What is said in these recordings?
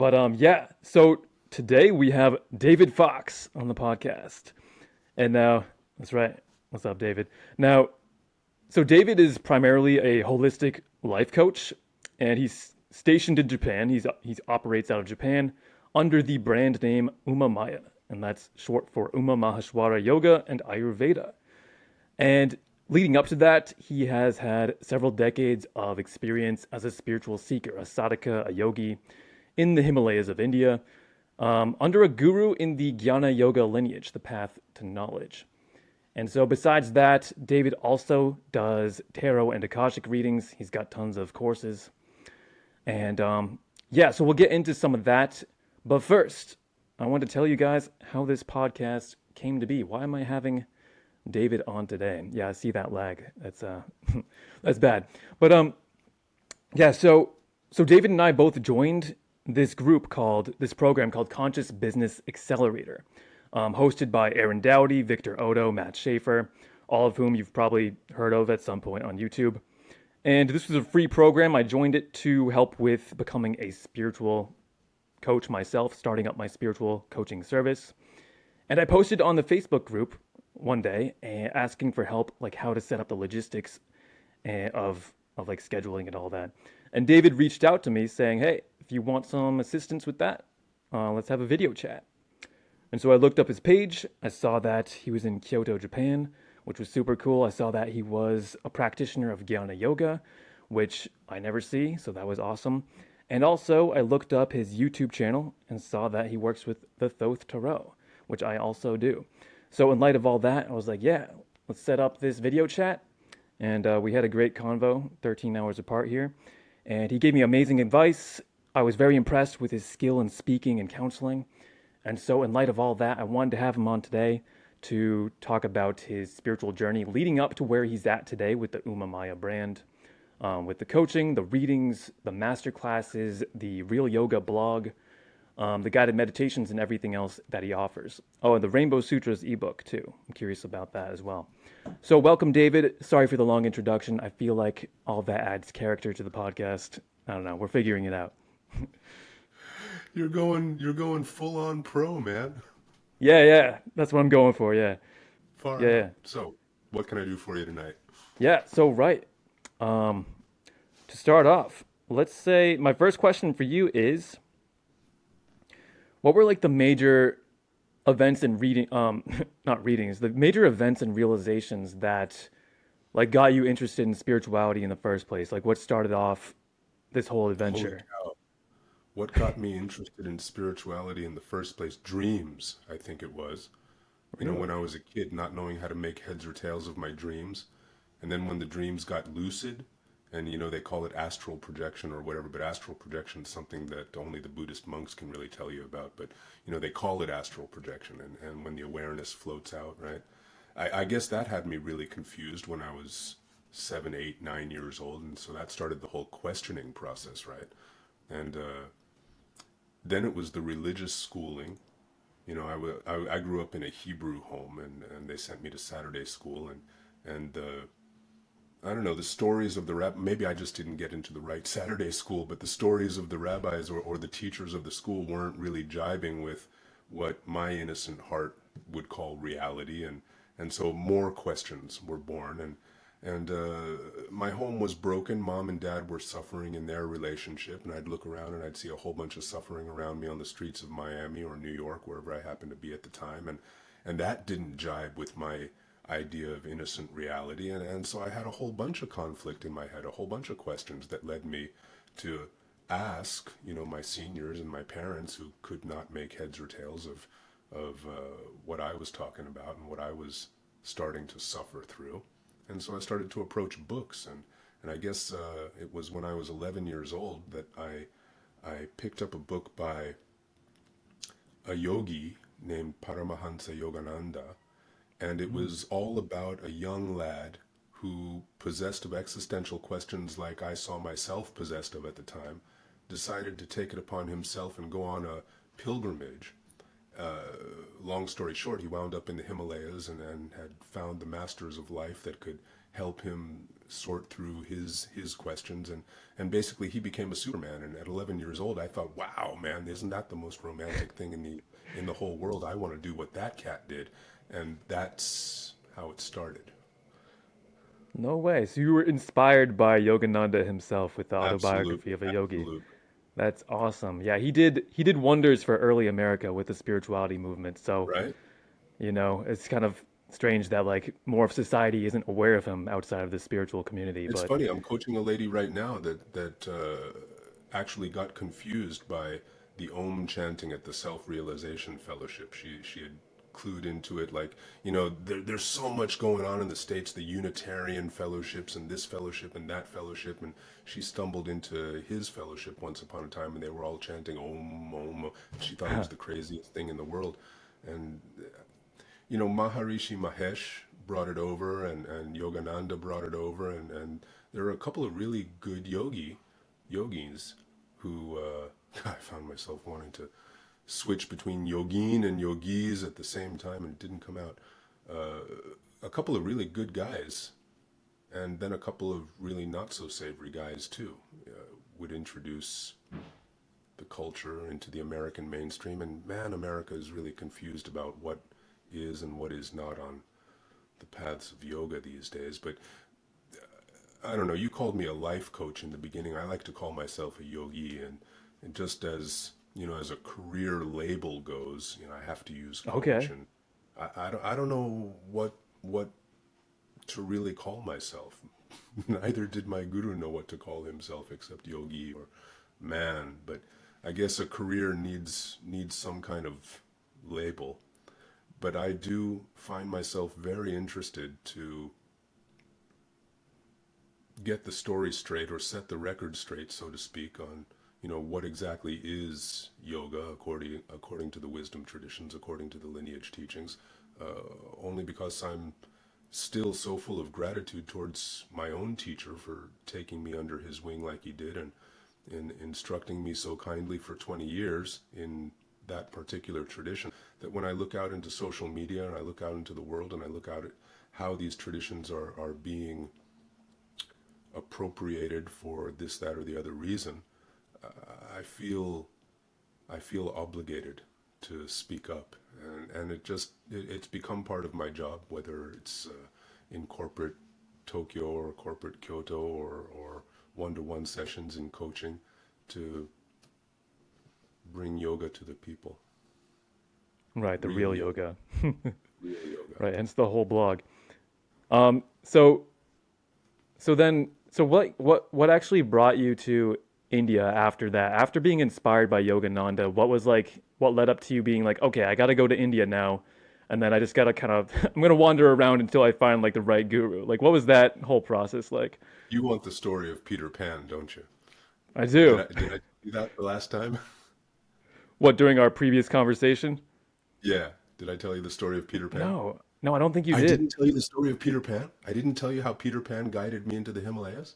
Yeah. So today we have David Fox on the podcast, and now that's right. What's up, David? Now, so David is primarily a holistic life coach, and he's stationed in Japan. He operates out of Japan under the brand name Umamaya, and that's short for Maheshwara Yoga and Ayurveda. And leading up to that, he has had several decades of experience as a spiritual seeker, a sadhaka, a yogi in the Himalayas of India, under a guru in the Jnana Yoga lineage, the path to knowledge. And so besides that, David also does tarot and Akashic readings. He's got tons of courses. And yeah, so we'll get into some of that. But first, I want to tell you guys how this podcast came to be. Why am I having David on today? Yeah, I see that lag. That's that's bad. But yeah, so David and I both joined this program called Conscious Business Accelerator, hosted by Aaron Dowdy, Victor Odo, Matt Schaefer, all of whom you've probably heard of at some point on YouTube. And this was a free program. I joined it to help with becoming a spiritual coach myself, starting up my spiritual coaching service. And I posted on the Facebook group one day asking for help, like how to set up the logistics of like scheduling and all that. And David reached out to me saying, hey, if you want some assistance with that, let's have a video chat. And so I looked up his page. I saw that he was in Kyoto, Japan, which was super cool. I saw that he was a practitioner of Jnana Yoga, which I never see, so that was awesome. And also, I looked up his YouTube channel and saw that he works with the Thoth Tarot, which I also do. So in light of all that, I was like, yeah, let's set up this video chat. And we had a great convo, 13 hours apart here. And he gave me amazing advice. I was very impressed with his skill in speaking and counseling. And so in light of all that, I wanted to have him on today to talk about his spiritual journey leading up to where he's at today with the Umamaya brand, with the coaching, the readings, the masterclasses, the Real Yoga blog, the guided meditations, and everything else that he offers. Oh, and the Rainbow Sutras ebook too. I'm curious about that as well. So welcome, David. Sorry for the long introduction. I feel like all that adds character to the podcast. I don't know. We're figuring it out. You're going full on pro, man. Yeah. That's what I'm going for. Yeah. Far Yeah. out. So, what can I do for you tonight? Yeah. So, right. To start off, let's say my first question for you is, what were like the major events and not readings, the major events and realizations that like got you interested in spirituality in the first place? Like what started off this whole Holy adventure? cow. What got me interested in spirituality in the first place? Dreams, I think it was. When Really? I was a kid, not knowing how to make heads or tails of my dreams. And then when the dreams got lucid, and they call it astral projection or whatever, but astral projection is something that only the Buddhist monks can really tell you about. But, they call it astral projection, and when the awareness floats out, right? I guess that had me really confused when I was 7, 8, 9 years old. And so that started the whole questioning process, right? And then it was the religious schooling. I grew up in a Hebrew home, and they sent me to Saturday school, and I don't know, the stories of the maybe I just didn't get into the right Saturday school, but the stories of the rabbis or the teachers of the school weren't really jibing with what my innocent heart would call reality, and so more questions were born, and my home was broken. Mom and dad were suffering in their relationship, and I'd look around and I'd see a whole bunch of suffering around me on the streets of Miami or New York, wherever I happened to be at the time, and that didn't jibe with my idea of innocent reality, and so I had a whole bunch of conflict in my head, a whole bunch of questions that led me to ask, my seniors and my parents, who could not make heads or tails of what I was talking about and what I was starting to suffer through. And so I started to approach books, and I guess it was when I was 11 years old that I picked up a book by a yogi named Paramahansa Yogananda, and it Mm. was all about a young lad who, possessed of existential questions like I saw myself possessed of at the time, decided to take it upon himself and go on a pilgrimage. Long story short, he wound up in the Himalayas and had found the masters of life that could help him sort through his questions, and basically he became a Superman. And at 11 years old, I thought, wow, man, isn't that the most romantic thing in the whole world? I want to do what that cat did, and that's how it started. No way. So you were inspired by Yogananda himself with the autobiography Absolutely, of a yogi. absolutely. That's awesome. Yeah, he did wonders for early America with the spirituality movement. So, Right? it's kind of strange that like more of society isn't aware of him outside of the spiritual community, It's but funny. I'm coaching a lady right now that actually got confused by the Om chanting at the Self-Realization Fellowship. She had clued into it like, there's so much going on in the States, the Unitarian fellowships and this fellowship and that fellowship, and she stumbled into his fellowship once upon a time, and they were all chanting Om Om. She thought it was the craziest thing in the world, and Maharishi Mahesh brought it over, and Yogananda brought it over, and there are a couple of really good yogis who I found myself wanting to switch between yogin and yogis at the same time, and it didn't come out. A couple of really good guys, and then a couple of really not so savory guys too, would introduce the culture into the American mainstream. And man, America is really confused about what is and what is not on the paths of yoga these days. But I don't know, you called me a life coach in the beginning. I like to call myself a yogi, and just as as a career label goes, I have to use coach, okay. and I don't know what to really call myself. Neither did my guru know what to call himself except yogi or man. But I guess a career needs some kind of label. But I do find myself very interested to get the story straight, or set the record straight, so to speak, on what exactly is yoga according to the wisdom traditions, according to the lineage teachings. Only because I'm still so full of gratitude towards my own teacher for taking me under his wing like he did, and in instructing me so kindly for 20 years in that particular tradition, that when I look out into social media and I look out into the world and I look out at how these traditions are being appropriated for this, that, or the other reason, I feel obligated to speak up, and it's become part of my job, whether it's in corporate Tokyo or corporate Kyoto, or one-to-one sessions in coaching, to bring yoga to the people. Right, the Real real yoga, yoga. real yoga. Right, hence the whole blog. So what actually brought you to India after that? After being inspired by Yogananda, what led up to you being like, okay, I got to go to India now, and then I just got to kind of I'm gonna wander around until I find like the right guru. Like, what was that whole process like? You want the story of Peter Pan, don't you? I Did do. I did I do that the last time? What, during our previous conversation? Yeah. Did I tell you the story of Peter Pan? No, no, I don't think you I did. didn't tell you the story of Peter Pan. I didn't tell you how Peter Pan guided me into the Himalayas.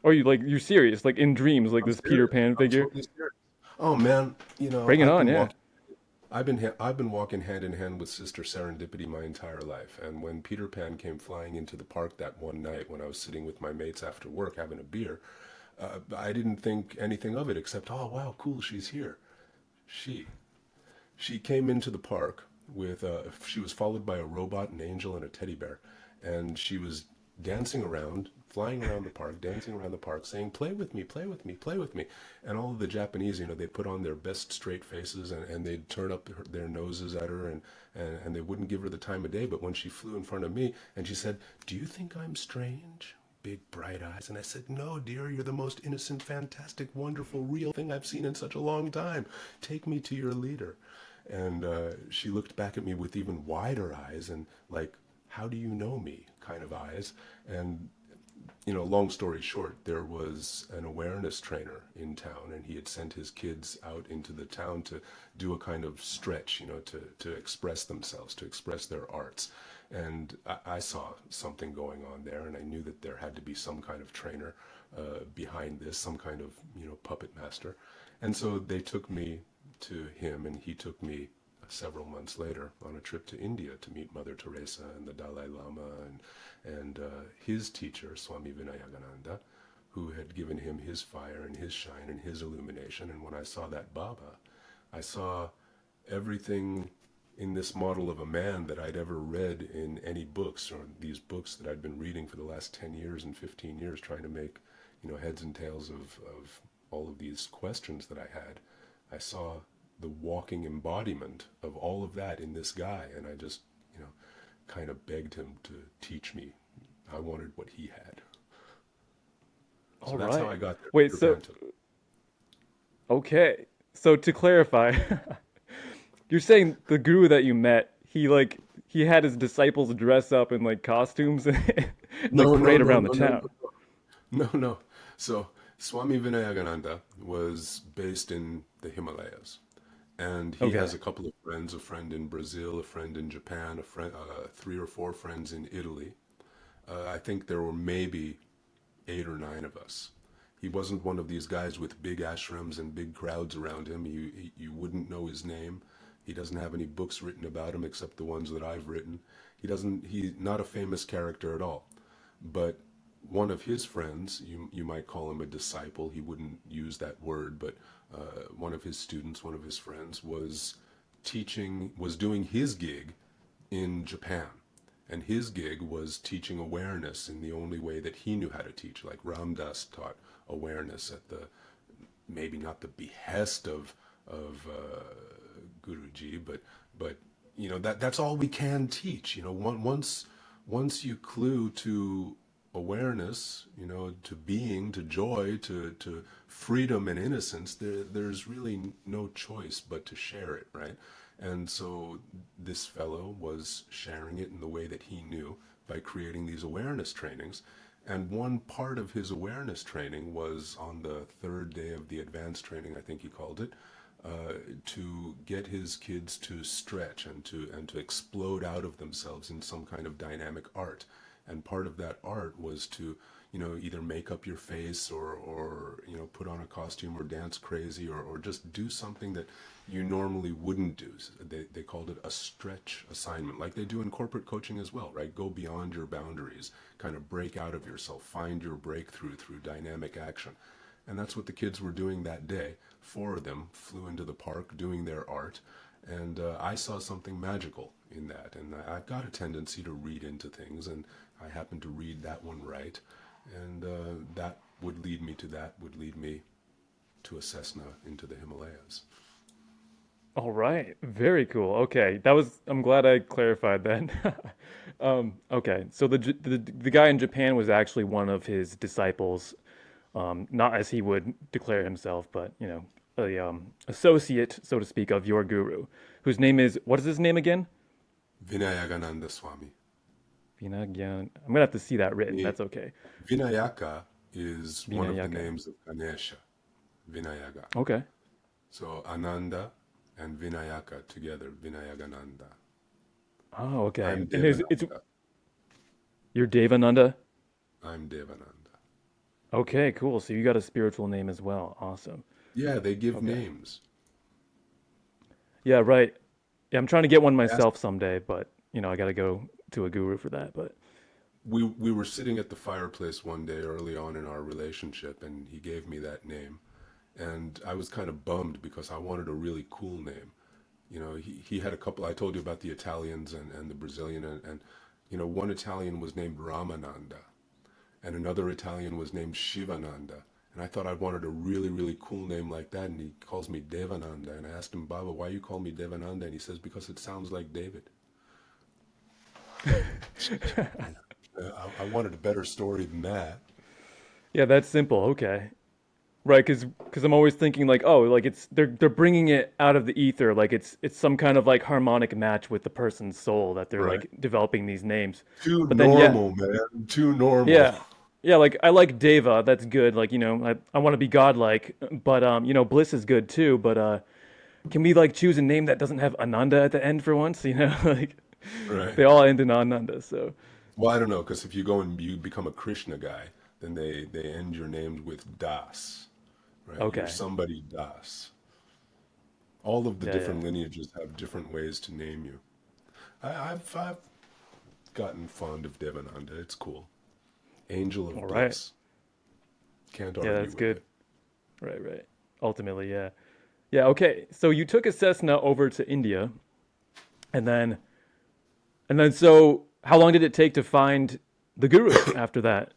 Or you're serious, like in dreams, like I'm this Peter serious. Pan I'm figure? totally serious. Oh man, Bring it on, yeah. I've been walking hand in hand with Sister Serendipity my entire life. And when Peter Pan came flying into the park that one night when I was sitting with my mates after work having a beer, I didn't think anything of it except, oh wow, cool, she's here. She she came into the park with she was followed by a robot, an angel, and a teddy bear, and she was dancing around, flying around the park, dancing around the park, saying, "Play with me, play with me, play with me." And all of the Japanese, they put on their best straight faces, and they'd turn up their noses at her, and they wouldn't give her the time of day. But when she flew in front of me, and she said, "Do you think I'm strange?" Big bright eyes. And I said, "No, dear, you're the most innocent, fantastic, wonderful, real thing I've seen in such a long time. Take me to your leader." And she looked back at me with even wider eyes, and like, "How do you know me?" kind of eyes. And long story short, there was an awareness trainer in town, and he had sent his kids out into the town to do a kind of stretch, to express themselves, to express their arts. And I saw something going on there, and I knew that there had to be some kind of trainer behind this, some kind of, puppet master. And so they took me to him, and he took me several months later on a trip to India to meet Mother Teresa and the Dalai Lama and his teacher, Swami Vinayagananda, who had given him his fire and his shine and his illumination. And when I saw that Baba, I saw everything in this model of a man that I'd ever read in any books, or these books that I'd been reading for the last 10 years and 15 years, trying to make, heads and tails of all of these questions that I had. I saw the walking embodiment of all of that in this guy, and I just, kind of begged him to teach me. I wanted what he had. So that's how I got there. Wait, okay. So to clarify, you're saying the guru that you met, he had his disciples dress up in like costumes and parade around the town. No. So Swami Vinayagananda was based in the Himalayas, and he has a couple of friends, a friend in Brazil, a friend in Japan, 3 or 4 friends in Italy. I think there were maybe 8 or 9 of us. He wasn't one of these guys with big ashrams and big crowds around him. You wouldn't know his name. He doesn't have any books written about him except the ones that I've written. He's not a famous character at all. But one of his friends, you might call him a disciple, he wouldn't use that word, but one of his students, one of his friends, was doing his gig in Japan. And his gig was teaching awareness in the only way that he knew how to teach. Like Ram Dass taught awareness at maybe not the behest of Guruji, but that's all we can teach. Once you clue to awareness, to being, to joy, to freedom and innocence, there's really no choice but to share it, right? And so this fellow was sharing it in the way that he knew by creating these awareness trainings. And one part of his awareness training was on the 3rd day of the advanced training, I think he called it, to get his kids to stretch and to explode out of themselves in some kind of dynamic art. And part of that art was to, either make up your face or put on a costume or dance crazy or just do something that you normally wouldn't do. They called it a stretch assignment, like they do in corporate coaching as well, right? Go beyond your boundaries, kind of break out of yourself, find your breakthrough through dynamic action. And that's what the kids were doing that day. 4 of them flew into the park doing their art. And I saw something magical in that. And I've got a tendency to read into things, and I happened to read that one right. And that would lead me to a Cessna into the Himalayas. All right. Very cool. Okay. I'm glad I clarified that. Okay. So the guy in Japan was actually one of his disciples, not as he would declare himself, but, a associate, so to speak, of your guru, whose name is, what is his name again? Vinayagananda Swami. Vinayagananda. I'm gonna have to see that written. That's okay. Vinayaka is one of the names of Ganesha. Vinayaga. Okay. So Ananda and Vinayaka together, Vinayagananda. Oh, okay. I'm And Devananda. you're Devananda? I'm Devananda. Okay, cool. So you got a spiritual name as well. Awesome. Yeah, they give names. Yeah, right. Yeah, I'm trying to get one Ask myself someday, but I gotta go to a guru for that. But We were sitting at the fireplace one day early on in our relationship, and he gave me that name. And I was kind of bummed because I wanted a really cool name. He had a couple, I told you about the Italians and the Brazilian, and one Italian was named Ramananda, and another Italian was named Shivananda. And I thought I wanted a really, really cool name like that, and he calls me Devananda. And I asked him, Baba, why you call me Devananda? And he says, because it sounds like David. I wanted a better story than that. yeah, that's simple. Okay. Right, because I'm always thinking like, oh, like they're bringing it out of the ether, like it's some kind of like harmonic match with the person's soul that they're Right. like developing these names. Too But then yeah, normal, man. Too normal. yeah, like I like Deva, that's good. Like I want to be godlike, but Bliss is good too. But can we like choose a name that doesn't have Ananda at the end for once? Like Right. they all end in Ananda. So Well, I don't know, because if you go and you become a Krishna guy, then they end your names with Das, right? You're okay, somebody Das. All of the Yeah, yeah. different lineages have different ways to name you. I've gotten fond of Devananda. It's cool. Angel All of right. Bliss. Can't Yeah, argue that's with good. it. Right, right. Ultimately, yeah. Yeah, okay. So you took a Cessna over to India, and then so how long did it take to find the guru after that?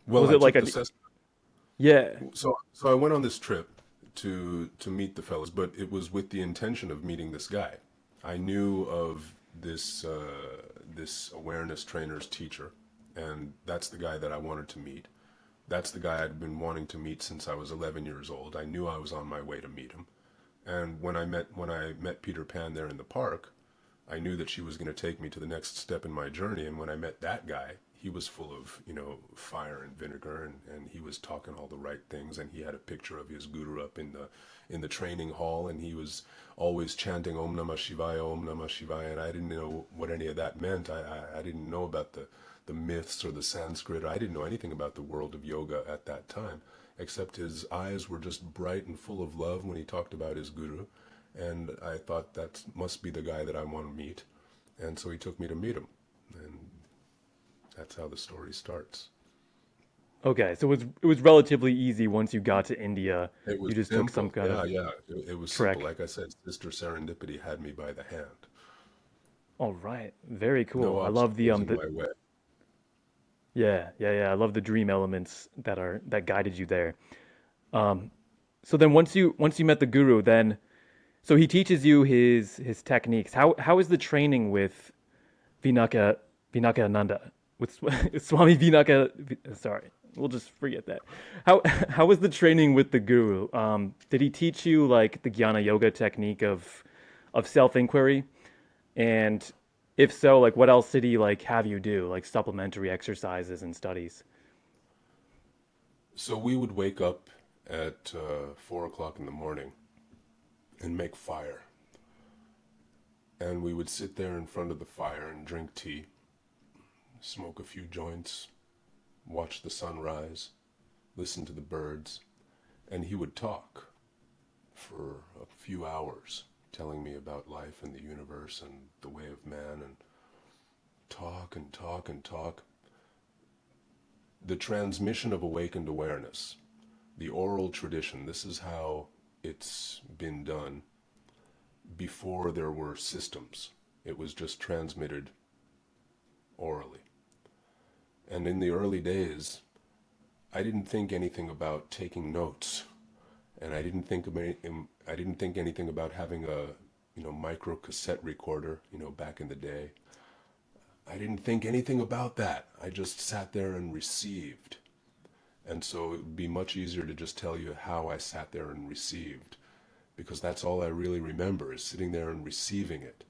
Well, Was I it like took the a Cessna. yeah. So I went on this trip to meet the fellows, but it was with the intention of meeting this guy. I knew of this awareness trainer's teacher, and that's the guy that I wanted to meet. That's the guy I'd been wanting to meet since I was 11 years old. I knew I was on my way to meet him. And when I met Peter Pan there in the park, I knew that she was going to take me to the next step in my journey. And when I met that guy, he was full of, fire and vinegar, and he was talking all the right things. And he had a picture of his guru up in the training hall, and he was always chanting Om Namah Shivaya, Om Namah Shivaya. And I didn't know what any of that meant. I didn't know about the myths or the Sanskrit. I didn't know anything about the world of yoga at that time, except his eyes were just bright and full of love when he talked about his guru. And I thought that must be the guy that I want to meet. And so he took me to meet him. And that's how the story starts. Okay, so it was relatively easy once you got to India. It You was just took some simple. kind Yeah, of yeah. It was simple. trek. Like I said, Sister Serendipity had me by the hand. All right, very No cool. I love the obstacles in my way. yeah, yeah, yeah. I love the dream elements that guided you there. Um, so then once you met the guru, then so he teaches you his techniques. How is the training with Vinaka Vinayagananda with Swami Vinaka? Sorry, we'll just forget that. How was the training with the guru? Did he teach you like the Jnana Yoga technique of self inquiry? And if so, like what else did he like have you do, like supplementary exercises and studies? So we would wake up at 4 o'clock in the morning and make fire. And we would sit there in front of the fire and drink tea, smoke a few joints, watch the sun rise, listen to the birds, and he would talk for a few hours, telling me about life and the universe and the way of man, and talk and talk and talk. The transmission of awakened awareness, the oral tradition, this is how it's been done before there were systems. It was just transmitted orally. And in the early days, I didn't think anything about taking notes, and I didn't think anything about having a micro cassette recorder, back in the day. I didn't think anything about that. I just sat there and received. And so it would be much easier to just tell you how I sat there and received, because that's all I really remember, is sitting there and receiving it.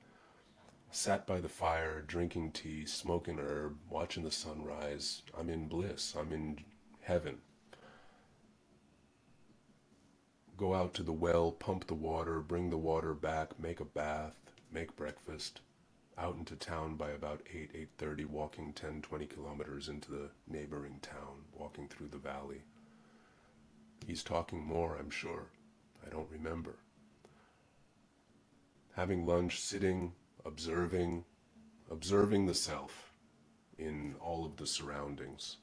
Sat by the fire, drinking tea, smoking herb, watching the sunrise. I'm in bliss. I'm in heaven. Go out to the well, pump the water, bring the water back, make a bath, make breakfast. Out into town by about 8, 8:30, walking 10, 20 kilometers into the neighboring town, walking through the valley. He's talking more, I'm sure. I don't remember. Having lunch, sitting, observing the self in all of the surroundings.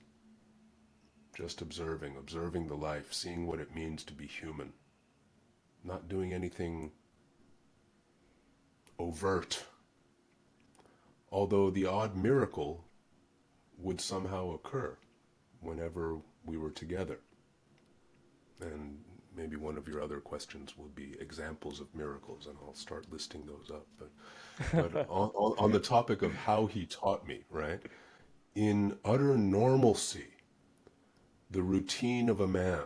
Just observing the life, seeing what it means to be human. Not doing anything overt. Although the odd miracle would somehow occur whenever we were together. And maybe one of your other questions will be examples of miracles, and I'll start listing those up. But on the topic of how he taught me, right? In utter normalcy, the routine of a man,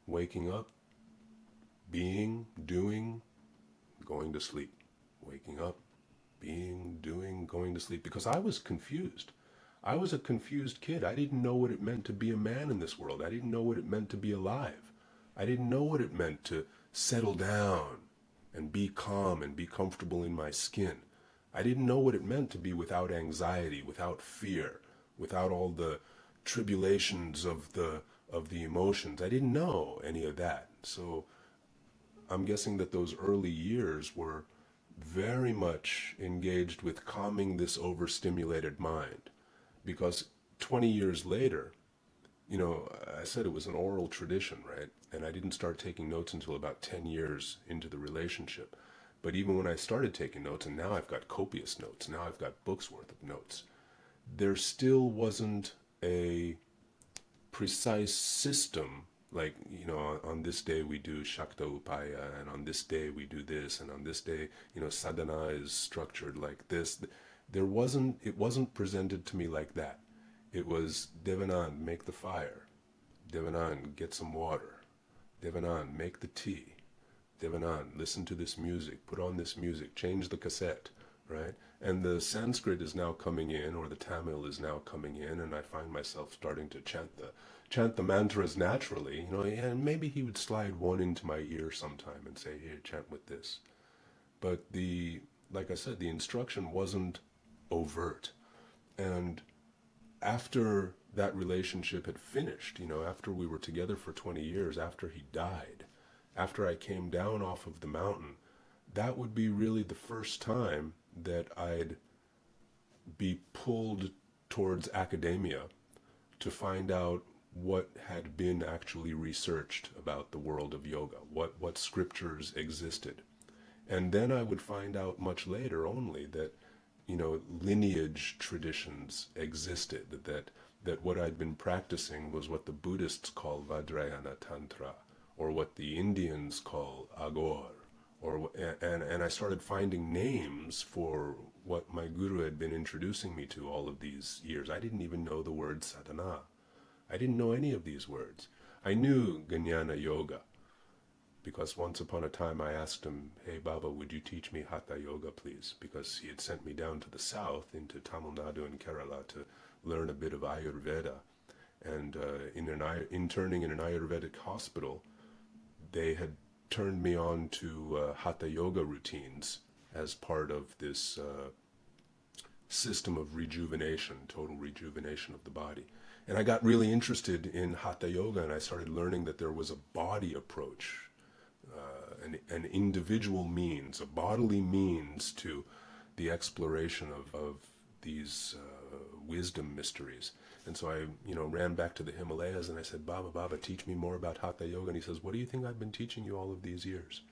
waking up, being, doing, going to sleep, waking up, being, doing, going to sleep, because I was confused. I was a confused kid. I didn't know what it meant to be a man in this world. I didn't know what it meant to be alive. I didn't know what it meant to settle down and be calm and be comfortable in my skin. I didn't know what it meant to be without anxiety, without fear, without all the tribulations of the emotions. I didn't know any of that. So I'm guessing that those early years were very much engaged with calming this overstimulated mind, because 20 years later, I said it was an oral tradition, right? And I didn't start taking notes until about 10 years into the relationship. But even when I started taking notes, and now I've got copious notes, now I've got books worth of notes, there still wasn't a precise system, like, on this day we do Shakta Upaya, and on this day we do this, and on this day, sadhana is structured like this. It wasn't presented to me like that. It was, Devanand, make the fire. Devanand, get some water. Devanand, make the tea. Devanand, listen to this music, put on this music, change the cassette, right? And the Sanskrit is now coming in, or the Tamil is now coming in, and I find myself starting to chant the mantras naturally, and maybe he would slide one into my ear sometime and say, here, chant with this. But like I said, the instruction wasn't overt. And after that relationship had finished, after we were together for 20 years, after he died, after I came down off of the mountain, that would be really the first time that I'd be pulled towards academia to find out what had been actually researched about the world of yoga, what scriptures existed. And then I would find out much later only that lineage traditions existed, that what I'd been practicing was what the Buddhists call Vajrayana Tantra, or what the Indians call Agor, and I started finding names for what my guru had been introducing me to all of these years. I didn't even know the word sadhana. I didn't know any of these words. I knew Jnana Yoga, because once upon a time I asked him, hey Baba, would you teach me Hatha Yoga, please? Because he had sent me down to the south, into Tamil Nadu and Kerala, to learn a bit of Ayurveda. And interning in an Ayurvedic hospital, they had turned me on to Hatha Yoga routines as part of this system of rejuvenation, total rejuvenation of the body. And I got really interested in Hatha Yoga, and I started learning that there was a body approach, an individual means, a bodily means to the exploration of these wisdom mysteries. And so I, ran back to the Himalayas and I said, Baba, teach me more about Hatha Yoga. And he says, what do you think I've been teaching you all of these years?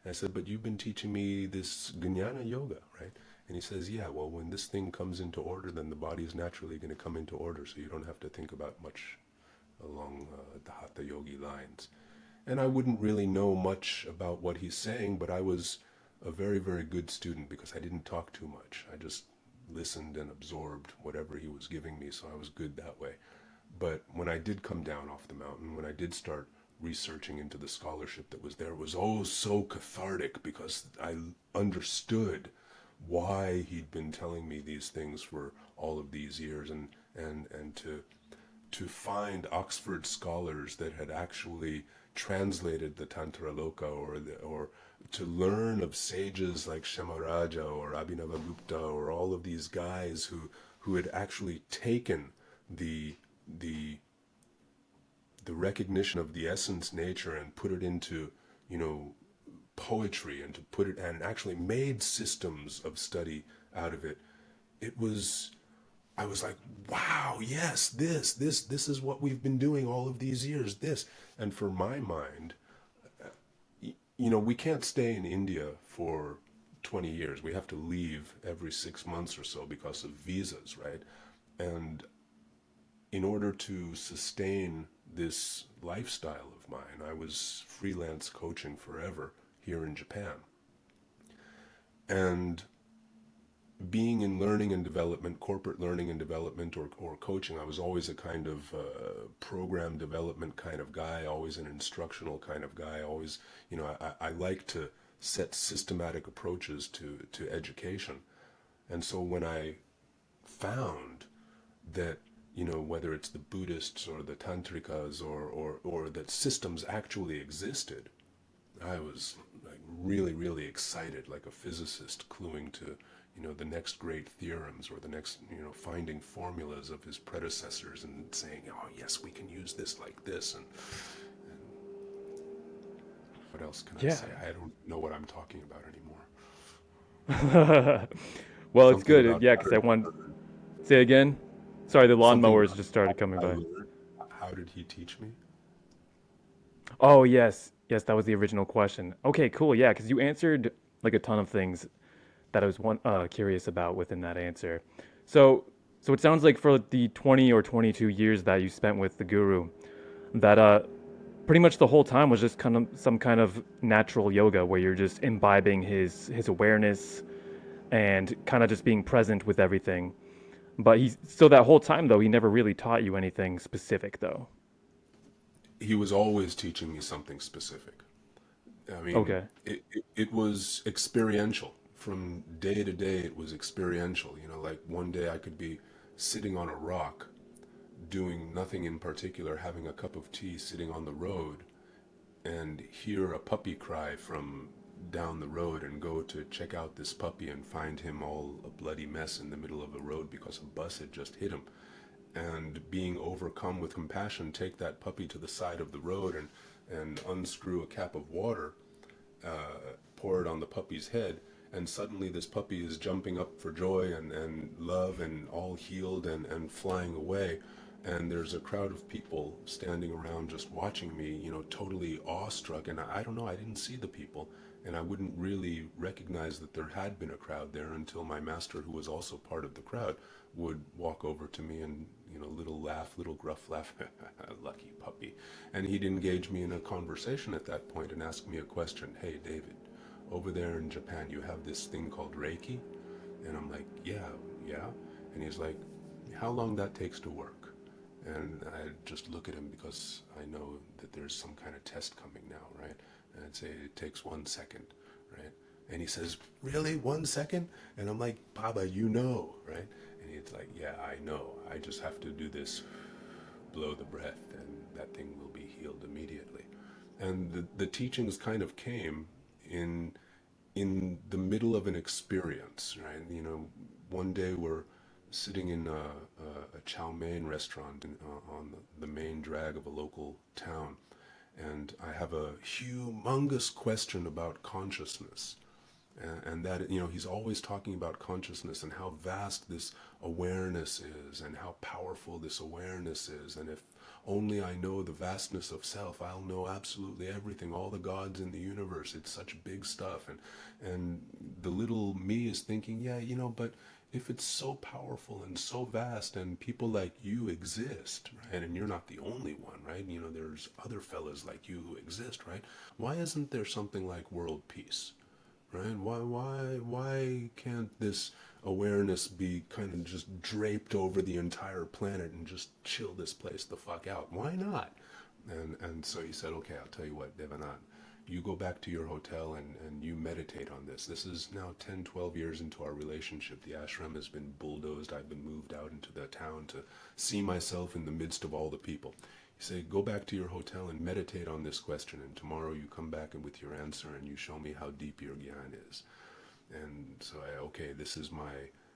And I said, but you've been teaching me this Jnana Yoga, right? And he says, yeah, well, when this thing comes into order, then the body is naturally going to come into order, so you don't have to think about much along the Hatha Yogi lines. And I wouldn't really know much about what he's saying, but I was a very, very good student because I didn't talk too much. I just listened and absorbed whatever he was giving me, so I was good that way. But when I did come down off the mountain, when I did start researching into the scholarship that was there, it was so cathartic, because I understood why he'd been telling me these things for all of these years, and to find Oxford scholars that had actually translated the Tantra Loka, or to learn of sages like Shemaraja or Abhinavagupta, or all of these guys who had actually taken the recognition of the essence nature and put it into poetry, and to put it, and actually made systems of study out of it. I was like, wow, yes, this is what we've been doing all of these years, this. And for my mind, we can't stay in India for 20 years. We have to leave every 6 months or so because of visas, right? And in order to sustain this lifestyle of mine, I was freelance coaching forever here in Japan. And being in learning and development, corporate learning and development, or coaching, I was always a kind of program development kind of guy, always an instructional kind of guy, always, I like to set systematic approaches to education. And so when I found that, whether it's the Buddhists or the Tantrikas, or that systems actually existed, I was like really, really excited, like a physicist cluing to, the next great theorems, or the next, finding formulas of his predecessors and saying, oh yes, we can use this like this. What else can I Yeah. say? I don't know what I'm talking about anymore. Well, it's Something good. about Yeah, because I want say again. Sorry, the something lawnmowers about just started coming I by. learned. How did he teach me? Oh, yes. Yes, that was the original question. Okay, cool. Yeah, because you answered like a ton of things that I was curious about within that answer. So, so it sounds like for the 20 or 22 years that you spent with the guru, that pretty much the whole time was just kind of some kind of natural yoga where you're just imbibing his awareness and kind of just being present with everything. But he so that whole time though, he never really taught you anything specific though. He was always teaching me something specific. I mean, Okay. it was experiential. From day to day, it was experiential. You know, like one day I could be sitting on a rock, doing nothing in particular, having a cup of tea, sitting on the road, and hear a puppy cry from down the road and go to check out this puppy and find him all a bloody mess in the middle of the road because a bus had just hit him. And being overcome with compassion, take that puppy to the side of the road and unscrew a cap of water, pour it on the puppy's head, and suddenly this puppy is jumping up for joy and love and all healed and flying away. And there's a crowd of people standing around just watching me, you know, totally awestruck. And I don't know, I didn't see the people. And I wouldn't really recognize that there had been a crowd there until my master, who was also part of the crowd, would walk over to me and, you know, little laugh, little gruff laugh, lucky puppy. And he'd engage me in a conversation at that point and ask me a question. Hey, David, over there in Japan, you have this thing called Reiki? And I'm like, yeah, yeah. And he's like, how long that takes to work? And I just look at him because I know that there's some kind of test coming now, right? And I'd say it takes 1 second, right? And he says, really, 1 second? And I'm like, Baba, you know, right? And he's like, yeah, I know. I just have to do this, blow the breath, and that thing will be healed immediately. And the teachings kind of came in in the middle of an experience, right? You know, one day we're sitting in a chow mein restaurant on the main drag of a local town, and I have a humongous question about consciousness. And that, you know, he's always talking about consciousness and how vast this awareness is and how powerful this awareness is. And if only I know the vastness of self, I'll know absolutely everything, all the gods in the universe. It's such big stuff. And the little me is thinking, yeah, you know, but if it's so powerful and so vast and people like you exist, right? And you're not the only one, right? You know, there's other fellas like you who exist, right? Why isn't there something like world peace? Right? Why can't this awareness be kind of just draped over the entire planet and just chill this place the fuck out? Why not? And so he said, okay, I'll tell you what, Devanand, you go back to your hotel and you meditate on this. This is now 10, 12 years into our relationship. The ashram has been bulldozed. I've been moved out into the town to see myself in the midst of all the people. You say, go back to your hotel and meditate on this question, and tomorrow you come back and with your answer and you show me how deep your gyan is. And so okay, this is my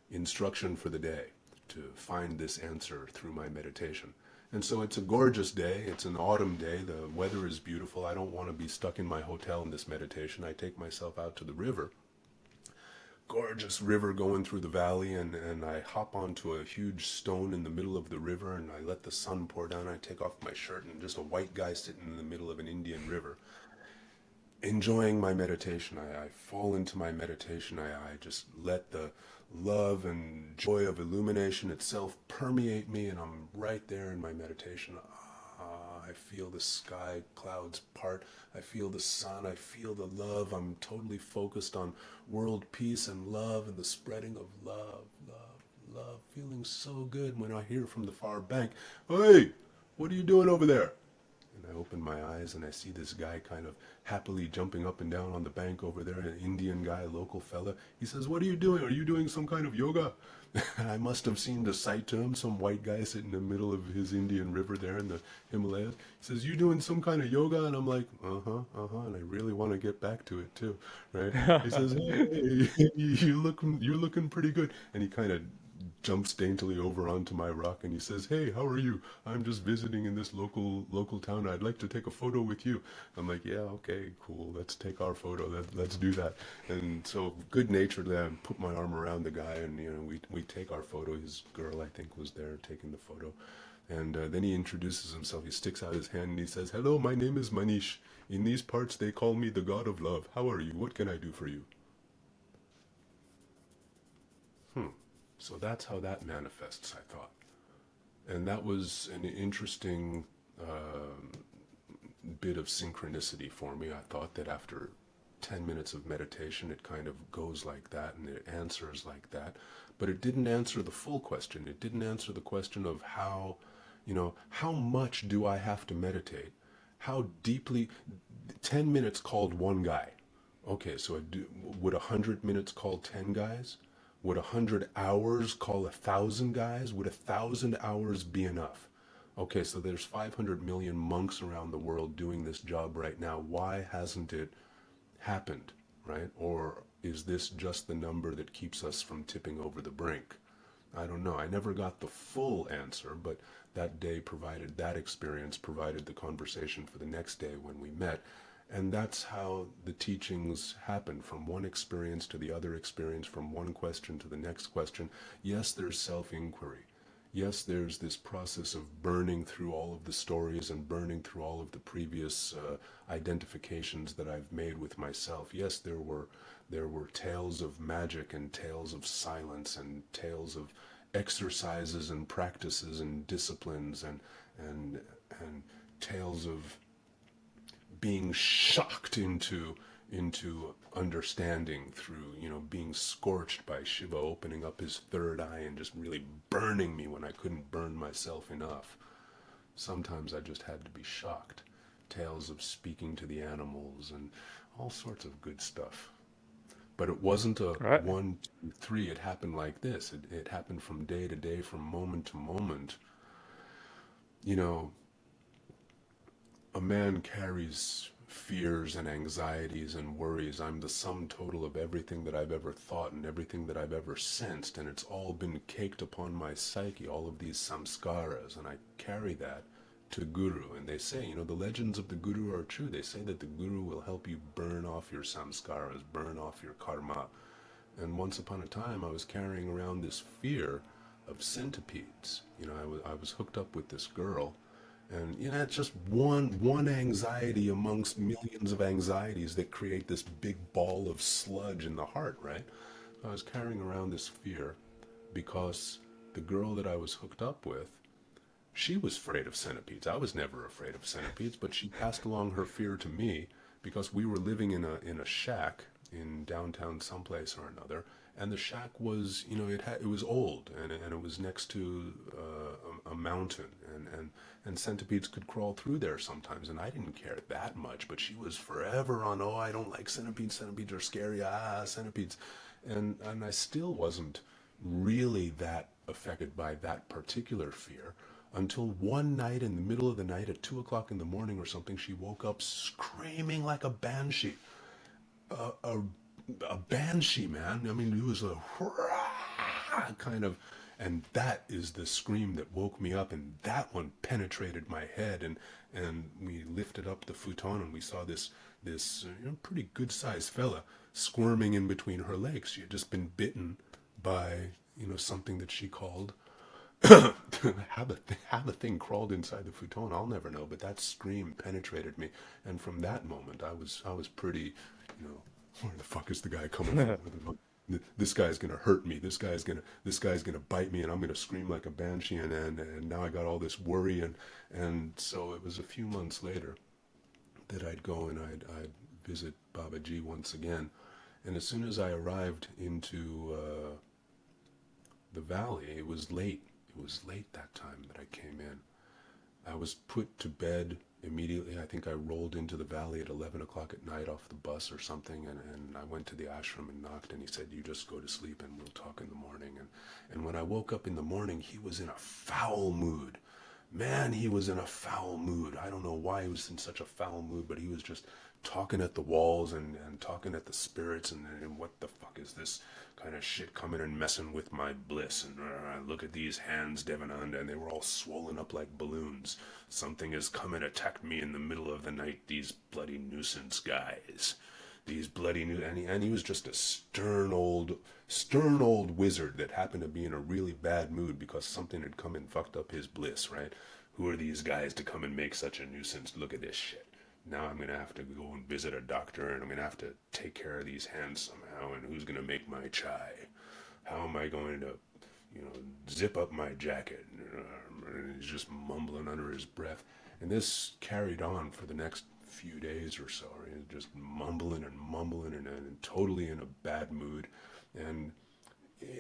instruction for the day, to find this answer through my meditation. And so it's a gorgeous day. It's an autumn day. The weather is beautiful. I don't want to be stuck in my hotel in this meditation. I take myself out to the river, gorgeous river going through the valley, and I hop onto a huge stone in the middle of the river, and I let the sun pour down. I take off my shirt, and just a white guy sitting in the middle of an Indian river, enjoying my meditation. I fall into my meditation. I just let the love and joy of illumination itself permeate me, and I'm right there in my meditation. I feel the sky clouds part. I feel the sun. I feel the love. I'm totally focused on world peace and love and the spreading of love, love, love. Feeling so good when I hear from the far bank, hey, what are you doing over there? And I open my eyes and I see this guy kind of happily jumping up and down on the bank over there, an Indian guy, a local fella. He says, what are you doing? Are you doing some kind of yoga? I must have seemed a sight to him, some white guy sitting in the middle of his Indian river there in the Himalayas. He says, you doing some kind of yoga? And I'm like, and I really want to get back to it too, right? He says, hey, you're looking pretty good. And he kind of jumps daintily over onto my rock and he says, "Hey, how are you? I'm just visiting in this local town. I'd like to take a photo with you." I'm like, "Yeah, okay, cool. Let's take our photo. Let's do that." And so good-naturedly, I put my arm around the guy, and we take our photo. His girl, I think, was there taking the photo. And then he introduces himself. He sticks out his hand and he says, "Hello, my name is Manish. In these parts, they call me the God of Love. How are you? What can I do for you?" So that's how that manifests, I thought. And that was an interesting bit of synchronicity for me. I thought that after 10 minutes of meditation, it kind of goes like that and it answers like that. But it didn't answer the full question. It didn't answer the question of how much do I have to meditate? How deeply? 10 minutes called one guy. Okay, so would 100 minutes call 10 guys? Would 100 hours call 1,000 guys? Would 1,000 hours be enough? Okay, so there's 500 million monks around the world doing this job right now. Why hasn't it happened, right? Or is this just the number that keeps us from tipping over the brink? I don't know. I never got the full answer, but that day provided, that experience provided the conversation for the next day when we met. And that's how the teachings happen, from one experience to the other experience, from one question to the next question. Yes, there's self-inquiry. Yes, there's this process of burning through all of the stories and burning through all of the previous identifications that I've made with myself. Yes, there were tales of magic and tales of silence and tales of exercises and practices and disciplines and tales of being shocked into understanding through, being scorched by Shiva opening up his third eye and just really burning me when I couldn't burn myself enough. Sometimes I just had to be shocked. Tales of speaking to the animals and all sorts of good stuff. But it wasn't a Right. 1, 2, 3. It happened like this. It happened from day to day, from moment to moment. A man carries fears and anxieties and worries. I'm the sum total of everything that I've ever thought and everything that I've ever sensed, and it's all been caked upon my psyche, all of these samskaras, and I carry that to Guru. And they say, the legends of the Guru are true. They say that the Guru will help you burn off your samskaras, burn off your karma. And once upon a time, I was carrying around this fear of centipedes. I was hooked up with this girl. And it's just one anxiety amongst millions of anxieties that create this big ball of sludge in the heart, right? I was carrying around this fear because the girl that I was hooked up with, she was afraid of centipedes. I was never afraid of centipedes, but she passed along her fear to me because we were living in a shack in downtown someplace or another, and the shack was, it was old, and it was next to a mountain, and centipedes could crawl through there sometimes, and I didn't care that much, but she was forever on, "Oh, I don't like centipedes are scary, centipedes," and I still wasn't really that affected by that particular fear until one night in the middle of the night at 2 o'clock in the morning or something, she woke up screaming like a banshee. A banshee, man. I mean, it was a kind of, and that is the scream that woke me up, and that one penetrated my head, and we lifted up the futon, and we saw this pretty good sized fella squirming in between her legs. She had just been bitten by something that she called how the thing crawled inside the futon, I'll never know, but that scream penetrated me, and from that moment I was pretty, where the fuck is the guy coming from? This guy's gonna hurt me. This guy's gonna bite me, and I'm gonna scream like a banshee. And now I got all this worry, and so it was a few months later that I'd go and I'd visit Babaji once again, and as soon as I arrived into the valley, it was late. It was late that time that I came in. I was put to bed immediately. I think I rolled into the valley at 11 o'clock at night off the bus or something, and I went to the ashram and knocked, and he said, "You just go to sleep and we'll talk in the morning." And when I woke up in the morning, he was in a foul mood. Man, he was in a foul mood. I don't know why he was in such a foul mood, but he was just talking at the walls and talking at the spirits and what the fuck is this kind of shit coming and messing with my bliss. And I look at these hands, Devananda, and they were all swollen up like balloons. Something has come and attacked me in the middle of the night, these bloody nuisance guys. These bloody and he was just a stern old wizard that happened to be in a really bad mood because something had come and fucked up his bliss, right? Who are these guys to come and make such a nuisance? Look at this shit. Now I'm going to have to go and visit a doctor, and I'm going to have to take care of these hands somehow, and who's going to make my chai? How am I going to, zip up my jacket? And he's just mumbling under his breath. And this carried on for the next few days or so, right? Just mumbling and totally in a bad mood. And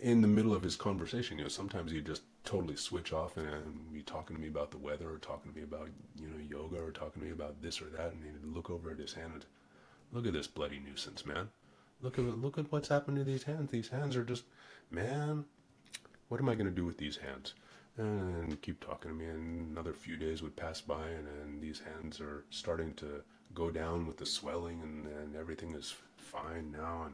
in the middle of his conversation, sometimes he'd just totally switch off and be talking to me about the weather, or talking to me about, yoga, or talking to me about this or that. And he'd look over at his hand and, look at this bloody nuisance, man. Look at what's happened to these hands. These hands are just, man, what am I going to do with these hands? And keep talking to me, and another few days would pass by, and these hands are starting to go down with the swelling, and everything is fine now.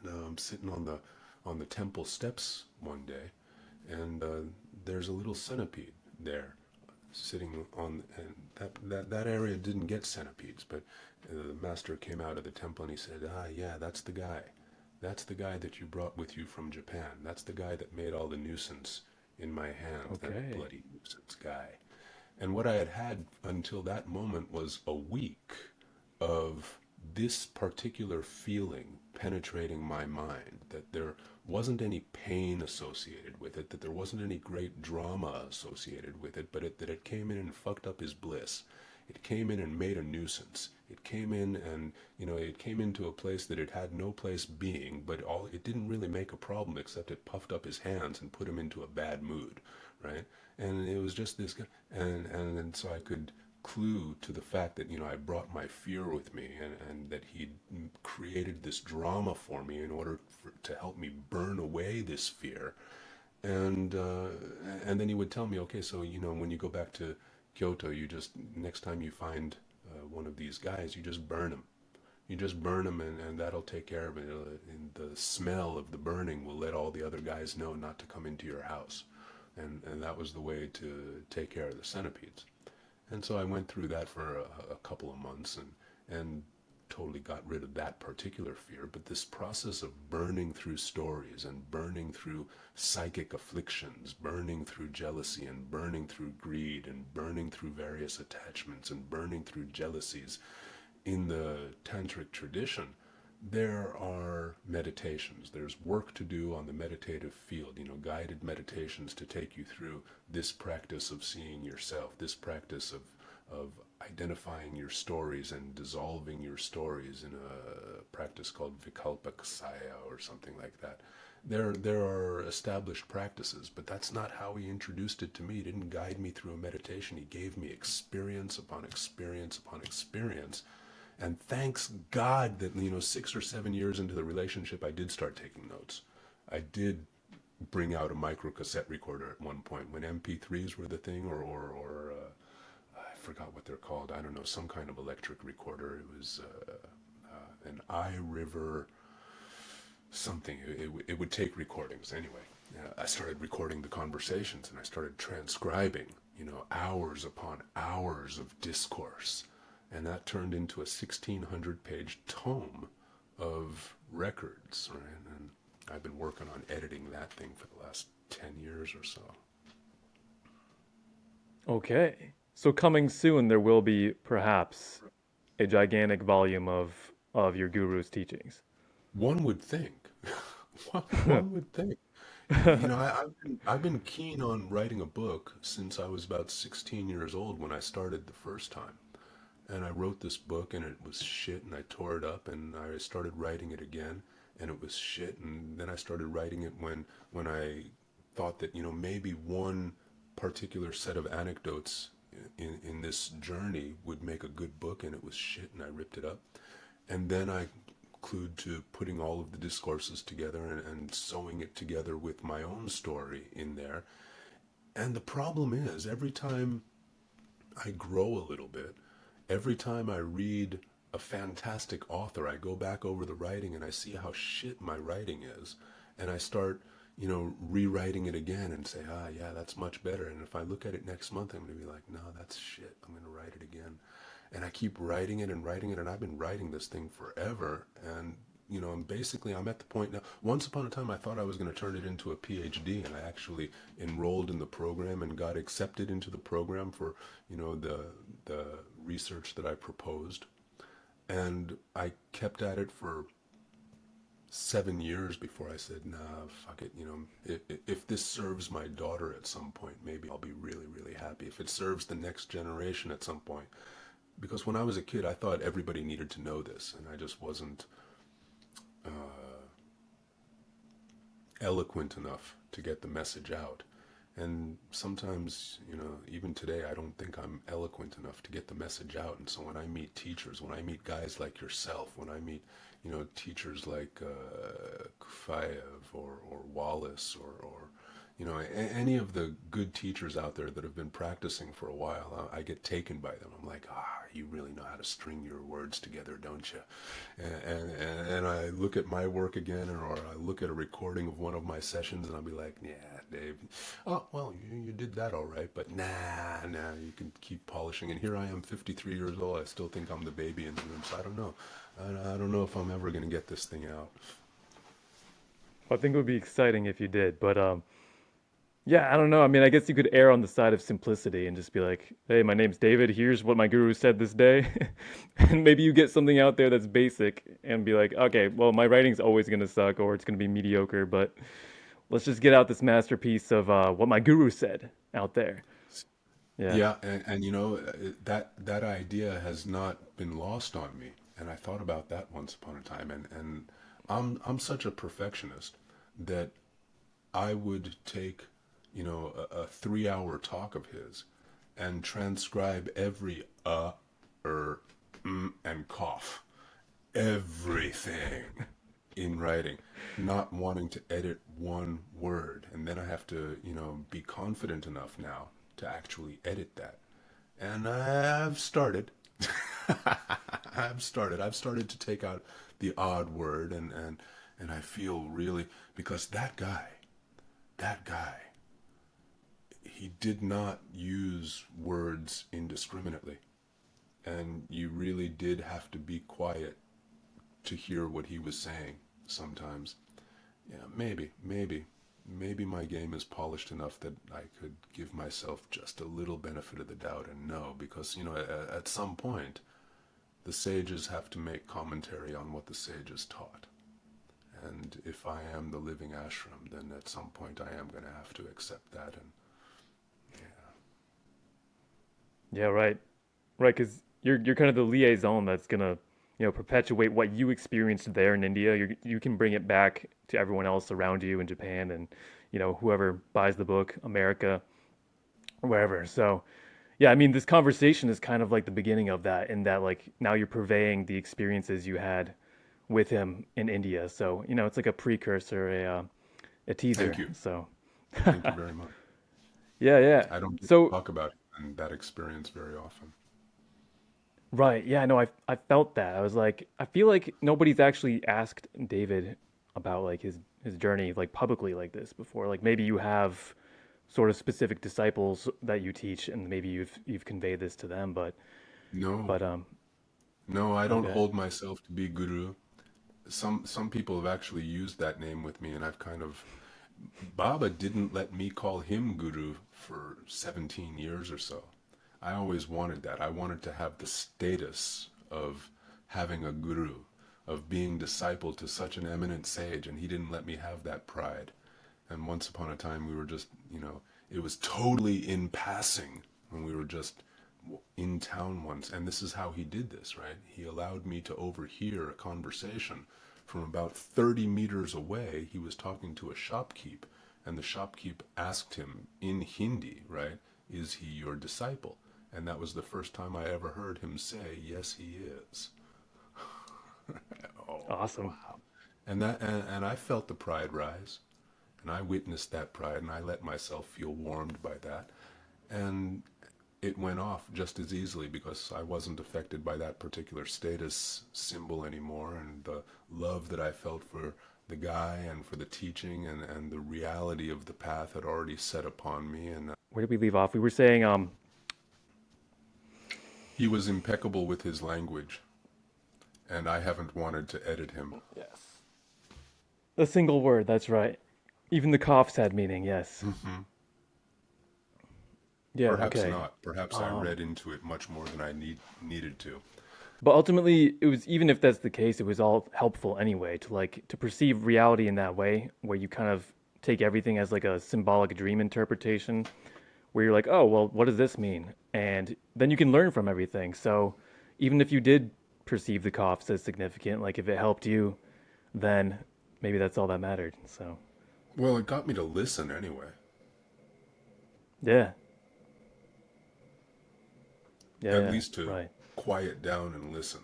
And I'm sitting on the temple steps one day, and there's a little centipede there sitting on, and that area didn't get centipedes, but the master came out of the temple and he said, yeah, that's the guy. That's the guy that you brought with you from Japan. That's the guy that made all the nuisance in my hand, Okay. that bloody nuisance guy. And what I had had until that moment was a week of this particular feeling penetrating my mind, that there wasn't any pain associated with it, that there wasn't any great drama associated with it, but that it came in and fucked up his bliss. It came in and made a nuisance. It came in and, it came into a place that it had no place being, but it didn't really make a problem, except it puffed up his hands and put him into a bad mood, right? And it was just this guy, and so I could clue to the fact that, I brought my fear with me, and that he'd created this drama for me in order to help me burn away this fear. And then he would tell me, okay, so, when you go back to Kyoto, you just, next time you find one of these guys, you just burn him. You just burn him, and that'll take care of it. And the smell of the burning will let all the other guys know not to come into your house. And that was the way to take care of the centipedes. And so I went through that for a couple of months, and totally got rid of that particular fear. But this process of burning through stories, and burning through psychic afflictions, burning through jealousy, and burning through greed, and burning through various attachments, and burning through jealousies, in the tantric tradition, there are meditations. There's work to do on the meditative field, guided meditations to take you through this practice of seeing yourself, this practice of identifying your stories and dissolving your stories in a practice called Vikalpakasaya or something like that. There are established practices, but that's not how he introduced it to me. He didn't guide me through a meditation. He gave me experience upon experience upon experience. And thanks God that, 6 or 7 years into the relationship, I did start taking notes. I did bring out a micro cassette recorder at one point when MP3s were the thing, or I forgot what they're called. I don't know, some kind of electric recorder. It was an iRiver something. It would take recordings anyway. I started recording the conversations, and I started transcribing, hours upon hours of discourse. And that turned into a 1,600-page tome of records, right? And I've been working on editing that thing for the last 10 years or so. Okay. So coming soon, there will be perhaps a gigantic volume of your guru's teachings. One would think. One would think. I've been keen on writing a book since I was about 16 years old when I started the first time. And I wrote this book, and it was shit, and I tore it up, and I started writing it again, and it was shit. And then I started writing it when I thought that, maybe one particular set of anecdotes in this journey would make a good book, and it was shit, and I ripped it up. And then I clued to putting all of the discourses together and sewing it together with my own story in there. And the problem is, every time I grow a little bit, every time I read a fantastic author, I go back over the writing and I see how shit my writing is, and I start, rewriting it again and say, ah, yeah, that's much better. And if I look at it next month, I'm going to be like, no, that's shit. I'm going to write it again. And I keep writing it and writing it, and I've been writing this thing forever. And I'm at the point now. Once upon a time, I thought I was going to turn it into a PhD, and I actually enrolled in the program and got accepted into the program for, the research that I proposed. And I kept at it for 7 years before I said, nah, fuck it. If this serves my daughter at some point, maybe I'll be really, really happy. If it serves the next generation at some point. Because when I was a kid, I thought everybody needed to know this, and I just wasn't eloquent enough to get the message out. And sometimes, even today, I don't think I'm eloquent enough to get the message out. And so when I meet teachers, when I meet guys like yourself, when I meet, teachers like Kufayev or Wallace or any of the good teachers out there that have been practicing for a while, I get taken by them. I'm like, you really know how to string your words together, don't you? And I look at my work again, or I look at a recording of one of my sessions, and I'll be like, yeah, Dave, oh, well, you did that all right, but nah, you can keep polishing. And here I am, 53 years old. I still think I'm the baby in the room, so I don't know. I don't know if I'm ever going to get this thing out. I think it would be exciting if you did, but yeah, I don't know. I mean, I guess you could err on the side of simplicity and just be like, hey, my name's David. Here's what my guru said this day. And maybe you get something out there that's basic and be like, okay, well, my writing's always going to suck or it's going to be mediocre, but let's just get out this masterpiece of what my guru said out there. Yeah. Yeah, and that idea has not been lost on me. And I thought about that once upon a time, and I'm such a perfectionist that I would take, a 3 hour talk of his and transcribe every and cough, everything in writing, not wanting to edit one word. And then I have to, be confident enough now to actually edit that. And I've started. I've started to take out the odd word, and I feel really, because that guy, he did not use words indiscriminately. And you really did have to be quiet to hear what he was saying sometimes. Yeah, maybe my game is polished enough that I could give myself just a little benefit of the doubt and know, because, at some point, the sages have to make commentary on what the sages taught. And if I am the living ashram, then at some point I am going to have to accept that. And Yeah, right. Right, because you're kind of the liaison that's gonna, perpetuate what you experienced there in India. You can bring it back to everyone else around you in Japan and, whoever buys the book, America, or wherever. So, yeah, I mean, this conversation is kind of like the beginning of that, in that like now you're purveying the experiences you had with him in India. So, it's like a precursor, a thank teaser. you. So, Thank you very much. yeah, yeah. I don't get to So, talk about it and that experience very often. right. Yeah, no, I felt that. I was like, I feel like nobody's actually asked David about like his journey like publicly like this before. Like maybe you have sort of specific disciples that you teach and maybe you've conveyed this to them, No, but no, I don't okay. hold myself to be guru. Some people have actually used that name with me, and I've kind of, Baba didn't let me call him guru for 17 years or so. I always wanted that. I wanted to have the status of having a guru, of being disciple to such an eminent sage, and he didn't let me have that pride. And once upon a time, we were just, it was totally in passing when we were just in town once. And this is how he did this, right? He allowed me to overhear a conversation from about 30 meters away. He was talking to a shopkeep, and the shopkeep asked him in Hindi, right, is he your disciple? And that was the first time I ever heard him say, yes, he is. Oh, Awesome. wow. And I felt the pride rise, and I witnessed that pride, and I let myself feel warmed by that. And it went off just as easily because I wasn't affected by that particular status symbol anymore, and the love that I felt for the guy and for the teaching and the reality of the path had already set upon me. And Where did we leave off? We were saying, he was impeccable with his language, and I haven't wanted to edit him. yes, a single word. That's right. Even the coughs had meaning. Yes. Yeah. Perhaps Okay. not. Perhaps I read into it much more than I needed to. But ultimately, it was, even if that's the case, it was all helpful anyway to to perceive reality in that way, where you kind of take everything as like a symbolic dream interpretation, where you're like, oh, well, what does this mean? And then you can learn from everything. So even if you did perceive the coughs as significant, like if it helped you, then maybe that's all that mattered. So Well, it got me to listen anyway. yeah, yeah, At yeah, least to right, quiet down and listen,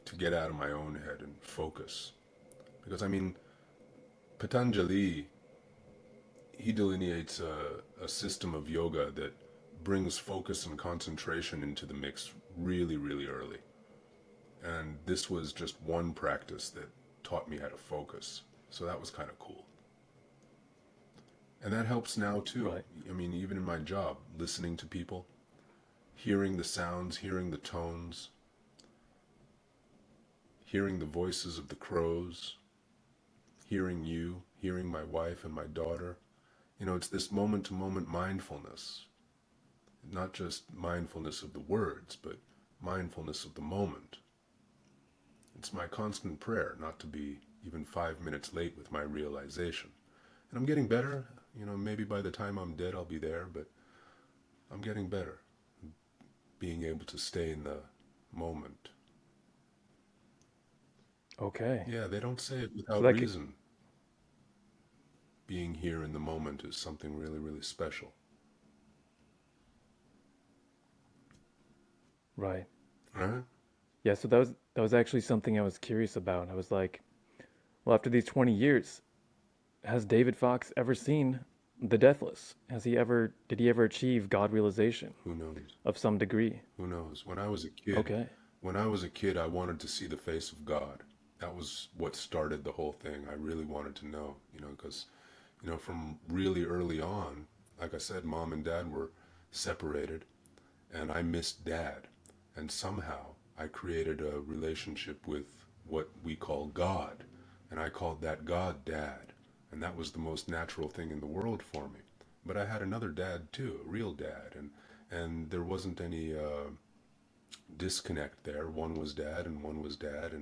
to get out of my own head and focus. Because, I mean, Patanjali, he delineates a system of yoga that brings focus and concentration into the mix really, really early. And this was just one practice that taught me how to focus. So that was kind of cool. And that helps now too. right, I mean, even in my job, listening to people, hearing the sounds, hearing the tones, hearing the voices of the crows, hearing you, hearing my wife and my daughter. You know, it's this moment-to-moment mindfulness. Not just mindfulness of the words, but mindfulness of the moment. It's my constant prayer not to be even 5 minutes late with my realization. And I'm getting better. You know, maybe by the time I'm dead I'll be there, but I'm getting better. Being able to stay in the moment. okay. Yeah, they don't say it So without that could, reason. Being here in the moment is something really, really special. right, Right? yeah. So that was actually something I was curious about. I was like, well, after these 20 years, has David Fox ever seen the deathless? Did he ever achieve God realization Who knows? of some degree? Who knows? Okay. When I was a kid, I wanted to see the face of God. That was what started the whole thing. I really wanted to know, because, from really early on, like I said, mom and dad were separated, and I missed dad. And somehow I created a relationship with what we call God, and I called that God Dad. And that was the most natural thing in the world for me. But I had another dad too, a real dad, and there wasn't any disconnect there. One was dad and one was dad,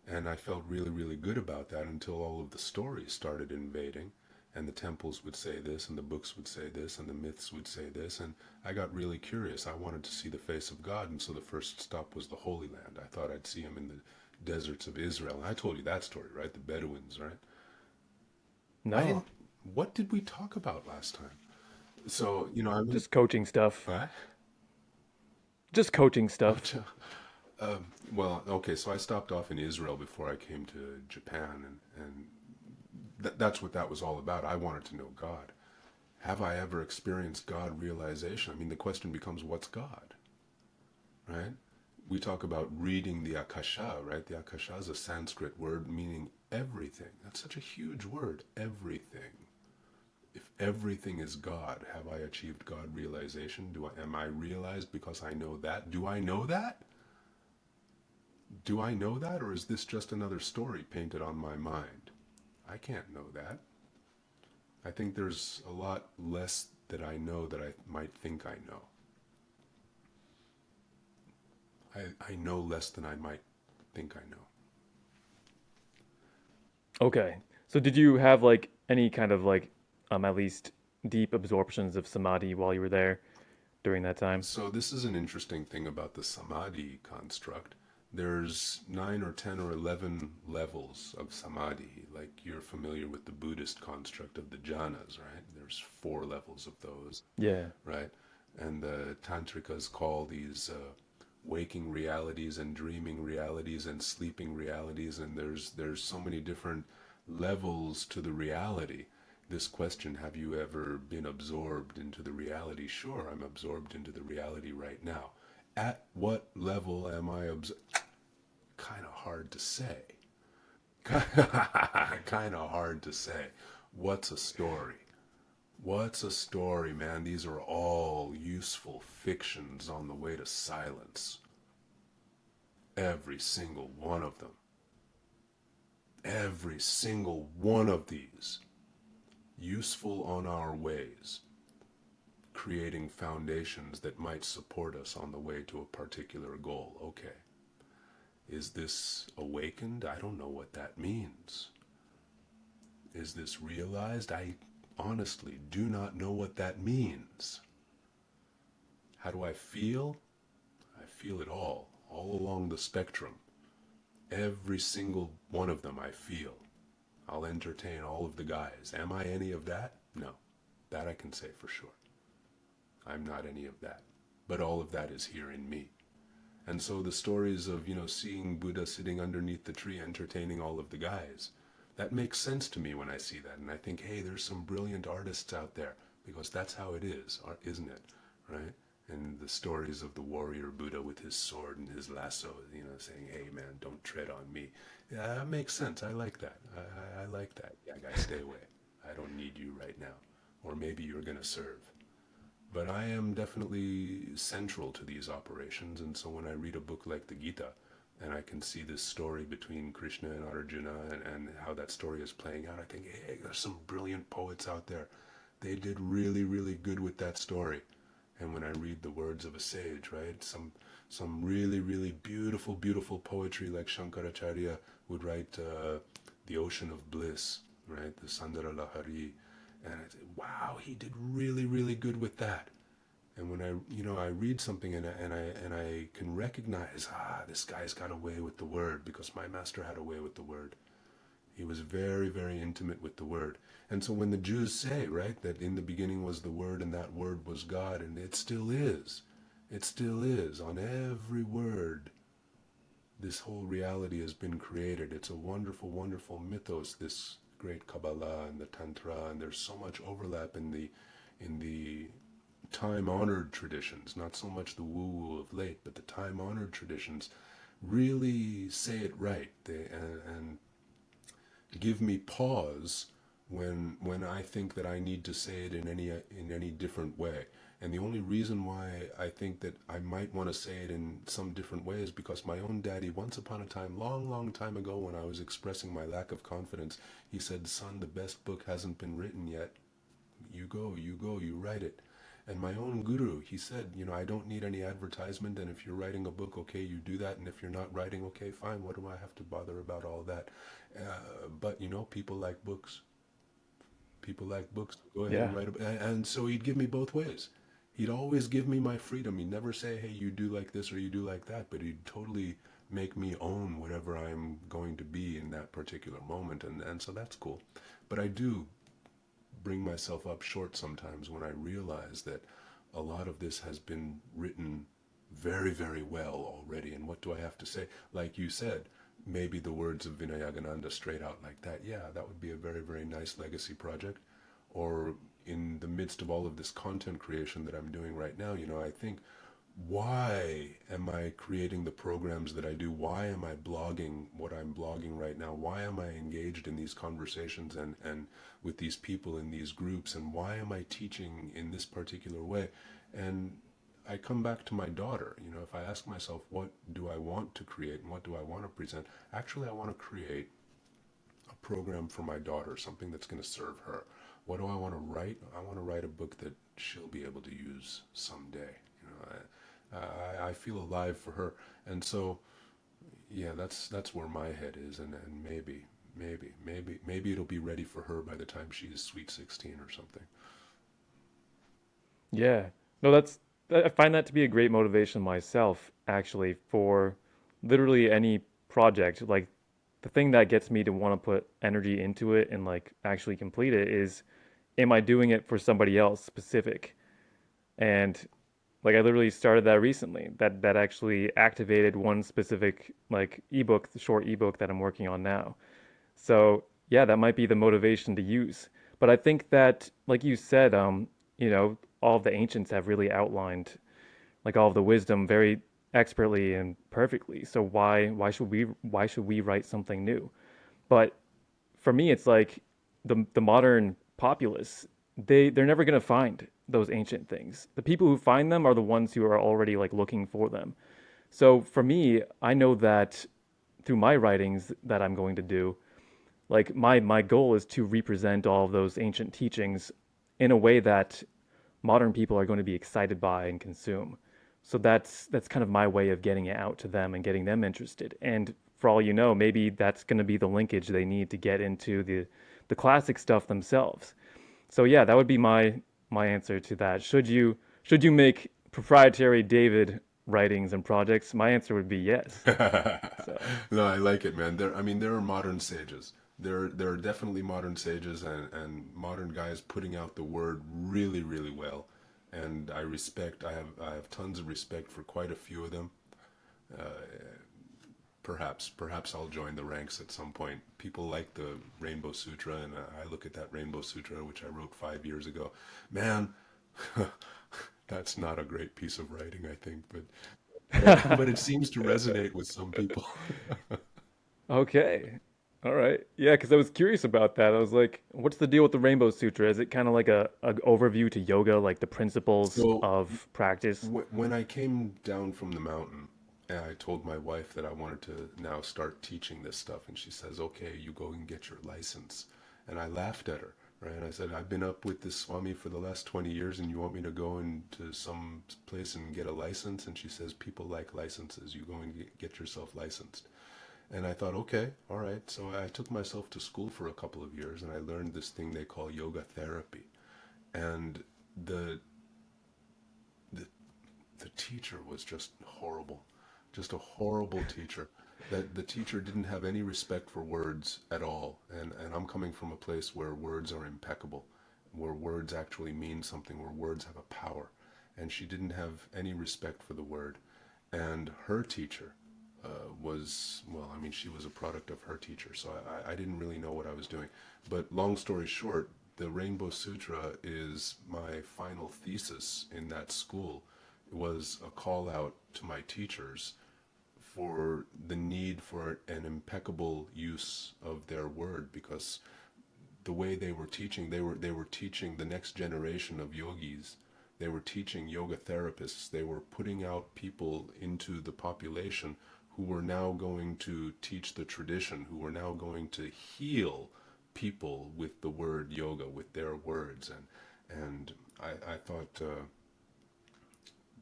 and I felt really, really good about that until all of the stories started invading, and the temples would say this, and the books would say this, and the myths would say this, and I got really curious. I wanted to see the face of God, and so the first stop was the Holy Land. I thought I'd see him in the deserts of Israel. And I told you that story, right? The Bedouins, right? I No, didn't. What did we talk about last time? So, I went. just coaching stuff. What? Just coaching stuff. Well, okay, so I stopped off in Israel before I came to Japan, and that's what that was all about. I wanted to know God. Have I ever experienced God realization? I mean, the question becomes, what's God? Right? We talk about reading the Akasha, right? The Akasha is a Sanskrit word meaning everything. That's such a huge word, everything. If everything is God, have I achieved God realization? Am I realized because I know that? Do I know that? Do I know that, or is this just another story painted on my mind? I can't know that. I think there's a lot less that I know that I might think I know. I know less than I might think I know. Okay. So did you have like any kind of at least deep absorptions of samadhi while you were there during that time? So this is an interesting thing about the samadhi construct. There's 9 or 10 or 11 levels of samadhi, like you're familiar with the Buddhist construct of the jhanas, right? There's 4 levels of those, Yeah. right? And the tantrikas call these waking realities and dreaming realities and sleeping realities, and there's so many different levels to the reality. this question, have you ever been absorbed into the reality? Sure, I'm absorbed into the reality right now. At what level am I absorbed? Kind of hard to say. Kind of hard to say. What's a story? What's a story, man? These are all useful fictions on the way to silence. Every single one of them. Every single one of these. Useful on our ways. Creating foundations that might support us on the way to a particular goal. Okay. Is this awakened? I don't know what that means. Is this realized? I honestly do not know what that means. How do I feel? I feel it all along the spectrum. Every single one of them I feel. I'll entertain all of the guys. Am I any of that? No. That I can say for sure. I'm not any of that. But all of that is here in me. And so the stories of, seeing Buddha sitting underneath the tree entertaining all of the guys, that makes sense to me when I see that. And I think, hey, there's some brilliant artists out there, because that's how it is, isn't it? Right? And the stories of the warrior Buddha with his sword and his lasso, saying, hey, man, don't tread on me. Yeah, that makes sense. I like that. I like that. Yeah, guys, stay away. I don't need you right now. Or maybe you're going to serve. But I am definitely central to these operations, and so when I read a book like the Gita, and I can see this story between Krishna and Arjuna and how that story is playing out, I think, hey, there's some brilliant poets out there. They did really, really good with that story. And when I read the words of a sage, right, some really, really beautiful, beautiful poetry like Shankaracharya would write The Ocean of Bliss, right, the Sandara Lahari, and I say, wow, he did really, really good with that. And when I read something and I can recognize, this guy's got a way with the word, because my master had a way with the word. He was very, very intimate with the word. And so when the Jews say, right, that in the beginning was the word and that word was God, and it still is. It still is. On every word, this whole reality has been created. It's a wonderful, wonderful mythos, this great Kabbalah and the Tantra, and there's so much overlap in the time-honored traditions, not so much the woo-woo of late, but the time-honored traditions really say it right. And give me pause when I think that I need to say it in any different way. And the only reason why I think that I might want to say it in some different way is because my own daddy, once upon a time, long, long time ago, when I was expressing my lack of confidence, he said, son, the best book hasn't been written yet. You go, you write it. And my own guru, he said, I don't need any advertisement, and if you're writing a book, okay, you do that, and if you're not writing, okay, fine, what do I have to bother about all that? But, people like books. People like books. Go ahead Yeah. and write a book. And so he'd give me both ways. He'd always give me my freedom. He'd never say, hey, you do like this or you do like that, but he'd totally make me own whatever I'm going to be in that particular moment. And so that's cool. But I do bring myself up short sometimes when I realize that a lot of this has been written very, very well already. And what do I have to say? Like you said, maybe the words of Vinayagananda straight out like that. Yeah, that would be a very, very nice legacy project. Or in the midst of all of this content creation that I'm doing right now, I think, why am I creating the programs that I do? Why am I blogging what I'm blogging right now? Why am I engaged in these conversations and with these people in these groups? And why am I teaching in this particular way? And I come back to my daughter. If I ask myself, what do I want to create and what do I want to present? Actually, I want to create a program for my daughter, something that's going to serve her. What do I want to write? I want to write a book that she'll be able to use someday. I feel alive for her, and so yeah, that's where my head is, and maybe it'll be ready for her by the time she's sweet 16 or something. Yeah. No, I find that to be a great motivation myself, actually, for literally any project. Like the thing that gets me to want to put energy into it and like actually complete it is, am I doing it for somebody else specific? And like I literally started that recently. That actually activated one specific like ebook, the short ebook that I'm working on now. So yeah, that might be the motivation to use. But I think that, like you said, all of the ancients have really outlined like all of the wisdom very expertly and perfectly. So why should we write something new? But for me, it's like the modern populace, they're never gonna find those ancient things. The people who find them are the ones who are already like looking for them. So for me, I know that through my writings that I'm going to do, like my goal is to represent all of those ancient teachings in a way that modern people are going to be excited by and consume. So that's kind of my way of getting it out to them and getting them interested. And for all you know, maybe that's going to be the linkage they need to get into the classic stuff themselves. So yeah, that would be my answer to that. Should you make proprietary David writings and projects? My answer would be yes. So No, I like it, man. I mean, there are modern sages. There are definitely modern sages and modern guys putting out the word really, really well. And I have tons of respect for quite a few of them. Uh, perhaps I'll join the ranks at some point. People like the Rainbow Sutra, and I look at that Rainbow Sutra, which I wrote 5 years ago. Man, that's not a great piece of writing, I think, but it seems to resonate with some people. okay. All right. Yeah, because I was curious about that. I was like, what's the deal with the Rainbow Sutra? Is it kind of like a overview to yoga, like the principles So of practice? when I came down from the mountain, and I told my wife that I wanted to now start teaching this stuff, and she says, "Okay, you go and get your license." And I laughed at her, right? And I said, "I've been up with this Swami for the last 20 years, and you want me to go into some place and get a license?" And she says, "People like licenses. You go and get yourself licensed." And I thought, okay, all right. So I took myself to school for a couple of years, and I learned this thing they call yoga therapy. And the the the teacher was just horrible, just a horrible teacher. That the teacher didn't have any respect for words at all. And I'm coming from a place where words are impeccable, where words actually mean something, where words have a power. And she didn't have any respect for the word. And her teacher was, well, I mean, she was a product of her teacher, so I didn't really know what I was doing. But long story short, the Rainbow Sutra is my final thesis in that school. It was a call out to my teachers for the need for an impeccable use of their word, because the way they were teaching, they were teaching the next generation of yogis. They were teaching yoga therapists. They were putting out people into the population who were now going to teach the tradition, who were now going to heal people with the word yoga, with their words. And I thought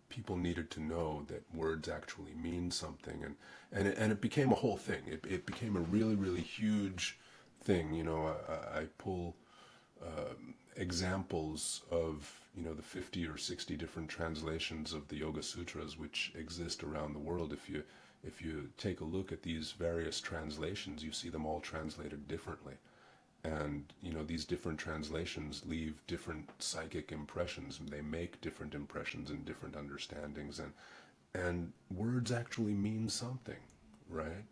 people needed to know that words actually mean something, and it became a whole thing. It became a really, really huge thing. I pull examples of the 50 or 60 different translations of the Yoga Sutras which exist around the world. If you take a look at these various translations, you see them all translated differently. And these different translations leave different psychic impressions, and they make different impressions and different understandings, and words actually mean something, right?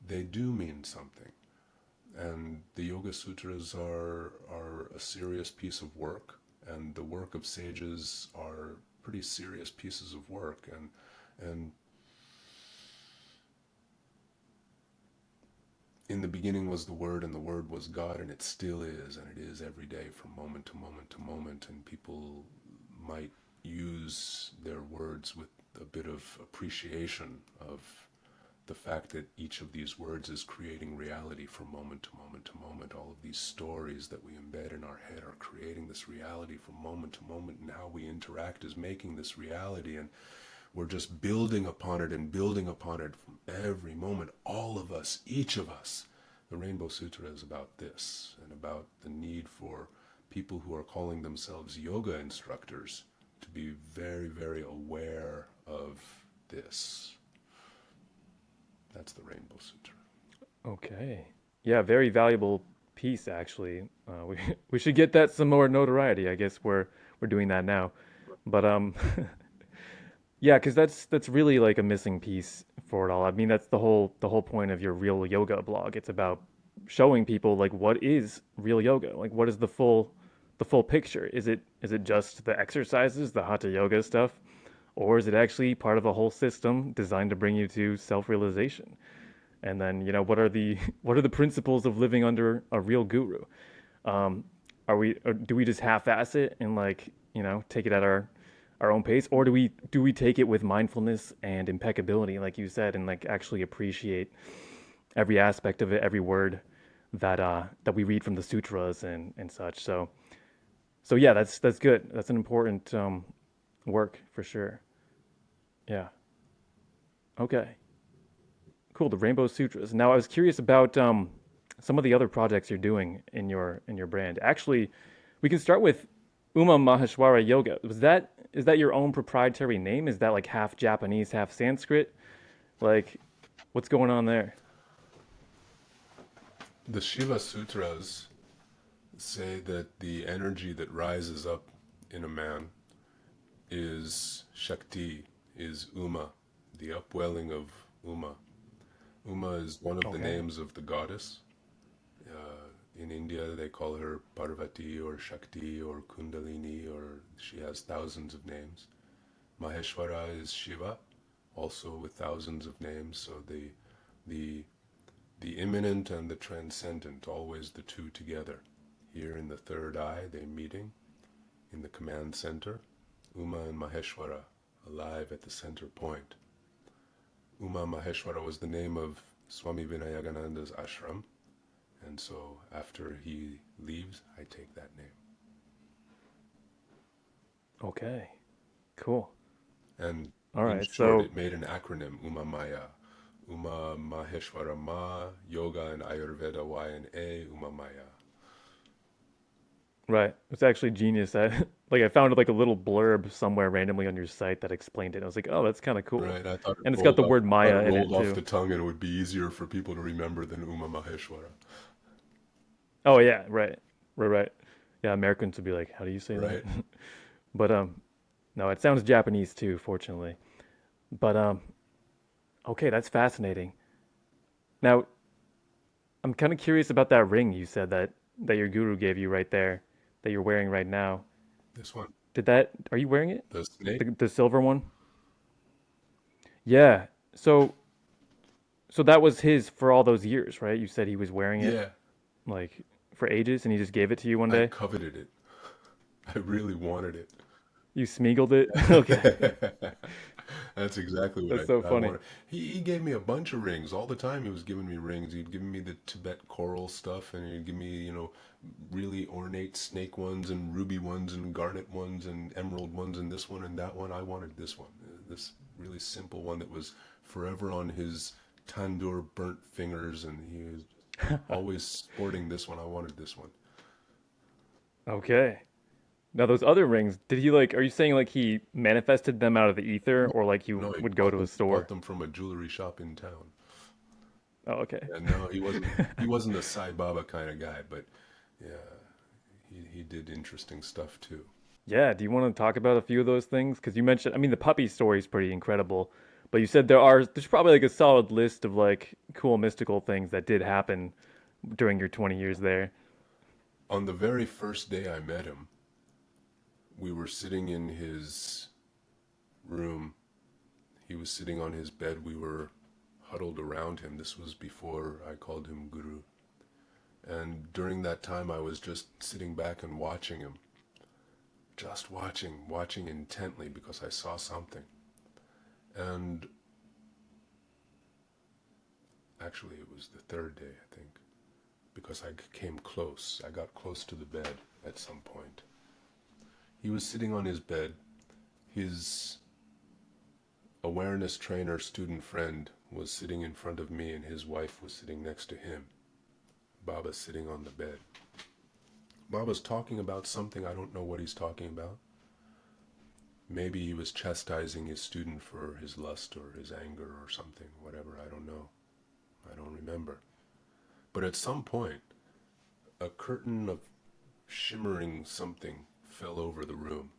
They do mean something. And the Yoga Sutras are a serious piece of work, and the work of sages are pretty serious pieces of work. And in the beginning was the Word, and the Word was God, and it still is, and it is every day from moment to moment to moment. And people might use their words with a bit of appreciation of the fact that each of these words is creating reality from moment to moment to moment. All of these stories that we embed in our head are creating this reality from moment to moment, and how we interact is making this reality. And we're just building upon it and building upon it from every moment. All of us, each of us. The Rainbow Sutra is about this, and about the need for people who are calling themselves yoga instructors to be very, very aware of this. That's the Rainbow Sutra. Okay. Yeah, very valuable piece actually. We we should get that some more notoriety. I guess we're doing that now. But yeah, because that's really like a missing piece for it all. I mean, that's the whole point of your Real Yoga blog. It's about showing people like what is real yoga, like what is the full picture. Is it just the exercises, the hatha yoga stuff, or is it actually part of a whole system designed to bring you to self-realization? And then, what are the what are the principles of living under a real guru? Um, or do we just half-ass it and like, take it at our own pace, or do we take it with mindfulness and impeccability, like you said, and like actually appreciate every aspect of it, every word that we read from the sutras and such. So yeah, that's good. That's an important work for sure. Yeah. Okay. Cool. The Rainbow Sutras. Now I was curious about some of the other projects you're doing in your brand. Actually, we can start with Maheshwara Yoga. Is that your own proprietary name? Is that like half Japanese, half Sanskrit? Like, what's going on there? The Shiva Sutras say that the energy that rises up in a man is Shakti, is Uma, the upwelling of Uma. Uma is one of the Okay. names of the goddess. In India, they call her Parvati or Shakti or Kundalini, or she has thousands of names. Maheshwara is Shiva, also with thousands of names. So the the immanent and the transcendent, always the two together. Here in the third eye, they meeting in the command center. Uma and Maheshwara, alive at the center point. Uma Maheshwara was the name of Swami Vinayagananda's ashram, and so after he leaves, I take that name. Okay. Cool. And All in right. short, So it made an acronym, Umamaya. Uma Maheshwara Ma, Yoga and Ayurveda Y and A, Umamaya. right. It's actually genius. I found like a little blurb somewhere randomly on your site that explained it. I was like, oh, that's kind of cool. Right, I thought it And it's got rolled the off. word I thought Maya it in rolled it off too. the tongue, and it would be easier for people to remember than Uma Maheshwara. Oh yeah, right. Right, right. Yeah, Americans would be like, how do you say that? Right. But no, it sounds Japanese too, fortunately. But okay, that's fascinating. Now, I'm kind of curious about that ring you said that your guru gave you right there that you're wearing right now. This one, Are you wearing it? the snake. The silver one? Yeah. So that was his for all those years, right? You said he was wearing it Yeah, like for ages and he just gave it to you one I day? coveted it. I really wanted it. You smiggled it? Okay. That's exactly what That's so I funny. wanted. He gave me a bunch of rings all the time. He was giving me rings. He'd give me the Tibet coral stuff, and he'd give me, really ornate snake ones and ruby ones and garnet ones and emerald ones and this one and that one. I wanted this one, this really simple one that was forever on his tandoor burnt fingers, and he was always sporting this one. I wanted this one. Okay. Now those other rings, did he like, are you saying like he manifested them out of the ether or like he No, he would go to a bought store? them from a jewelry shop in town. Oh, okay. And no, he wasn't a Sai Baba kind of guy, but yeah, he did interesting stuff too. Yeah, do you want to talk about a few of those things? Because you mentioned, I mean, the puppy story is pretty incredible, but you said there's probably like a solid list of like cool mystical things that did happen during your 20 years there. On the very first day I met him, we were sitting in his room. He was sitting on his bed. We were huddled around him. This was before I called him Guru. And during that time, I was just sitting back and watching him, just watching intently because I saw something. And actually, it was the third day, I think, because I came close. I got close to the bed at some point. He was sitting on his bed. His awareness trainer student friend was sitting in front of me, and his wife was sitting next to him. Baba's sitting on the bed. Baba's talking about something. I don't know what he's talking about. Maybe he was chastising his student for his lust or his anger or something, whatever, I don't know. I don't remember. But at some point, a curtain of shimmering something fell over the room,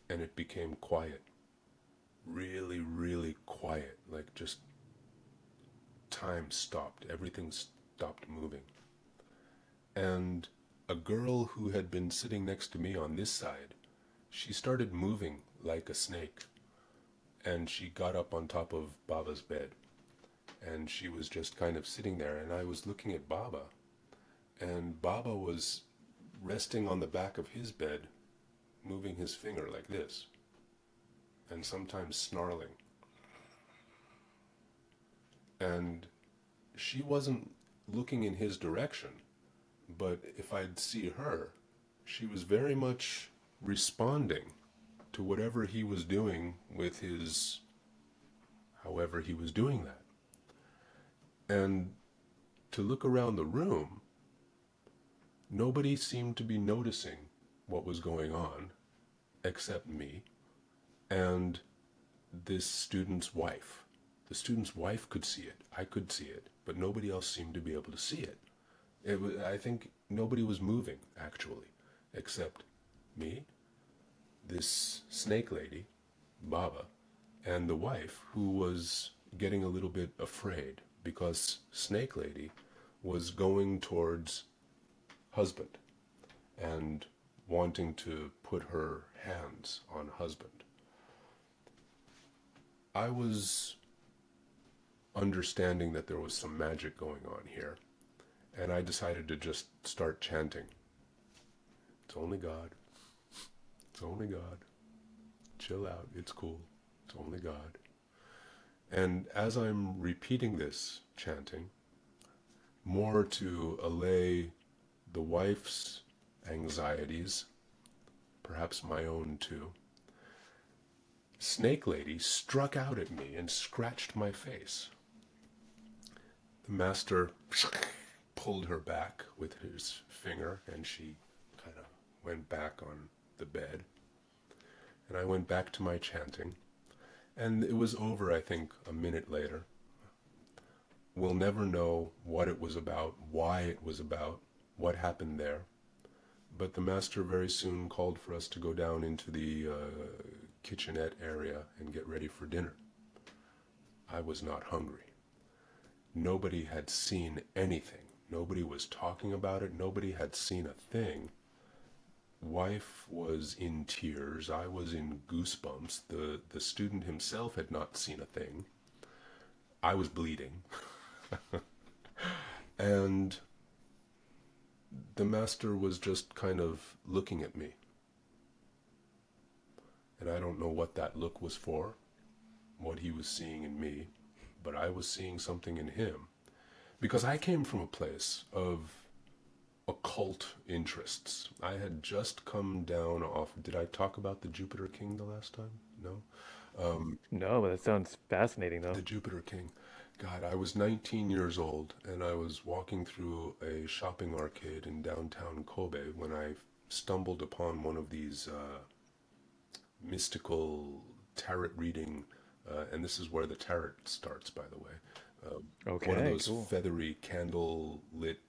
and it became quiet. Really, really quiet. Like just time stopped. Everything stopped moving. And a girl who had been sitting next to me on this side, she started moving like a snake. And she got up on top of Baba's bed. And she was just kind of sitting there. And I was looking at Baba. And Baba was resting on the back of his bed, moving his finger like this. And sometimes snarling. And she wasn't looking in his direction. But if I'd see her, she was very much responding to whatever he was doing with his, however he was doing that. And to look around the room, nobody seemed to be noticing what was going on except me and this student's wife. The student's wife could see it, I could see it, but nobody else seemed to be able to see it. I think nobody was moving, actually, except me, this snake lady, Baba, and the wife, who was getting a little bit afraid because snake lady was going towards husband and wanting to put her hands on husband. I was understanding that there was some magic going on here, and I decided to just start chanting. It's only God. It's only God. Chill out. It's cool. It's only God. And as I'm repeating this chanting, more to allay the wife's anxieties, perhaps my own too, Snake Lady struck out at me and scratched my face. The master pulled her back with his finger, and she kind of went back on the bed. And I went back to my chanting, and it was over, I think, a minute later. We'll never know what it was about, why it was about, what happened there. But the master very soon called for us to go down into the kitchenette area and get ready for dinner. I was not hungry. Nobody had seen anything. Nobody was talking about it. Nobody had seen a thing. Wife was in tears. I was in goosebumps. The student himself had not seen a thing. I was bleeding. And the master was just kind of looking at me. And I don't know what that look was for, what he was seeing in me, but I was seeing something in him. Because I came from a place of occult interests. I had just come down off, did I talk about the Jupiter King the last time? No? No, but that sounds fascinating, though. The Jupiter King. God, I was 19 years old, and I was walking through a shopping arcade in downtown Kobe when I stumbled upon one of these mystical tarot reading, and this is where the tarot starts, by the way. Okay, one of those cool. feathery, candle-lit,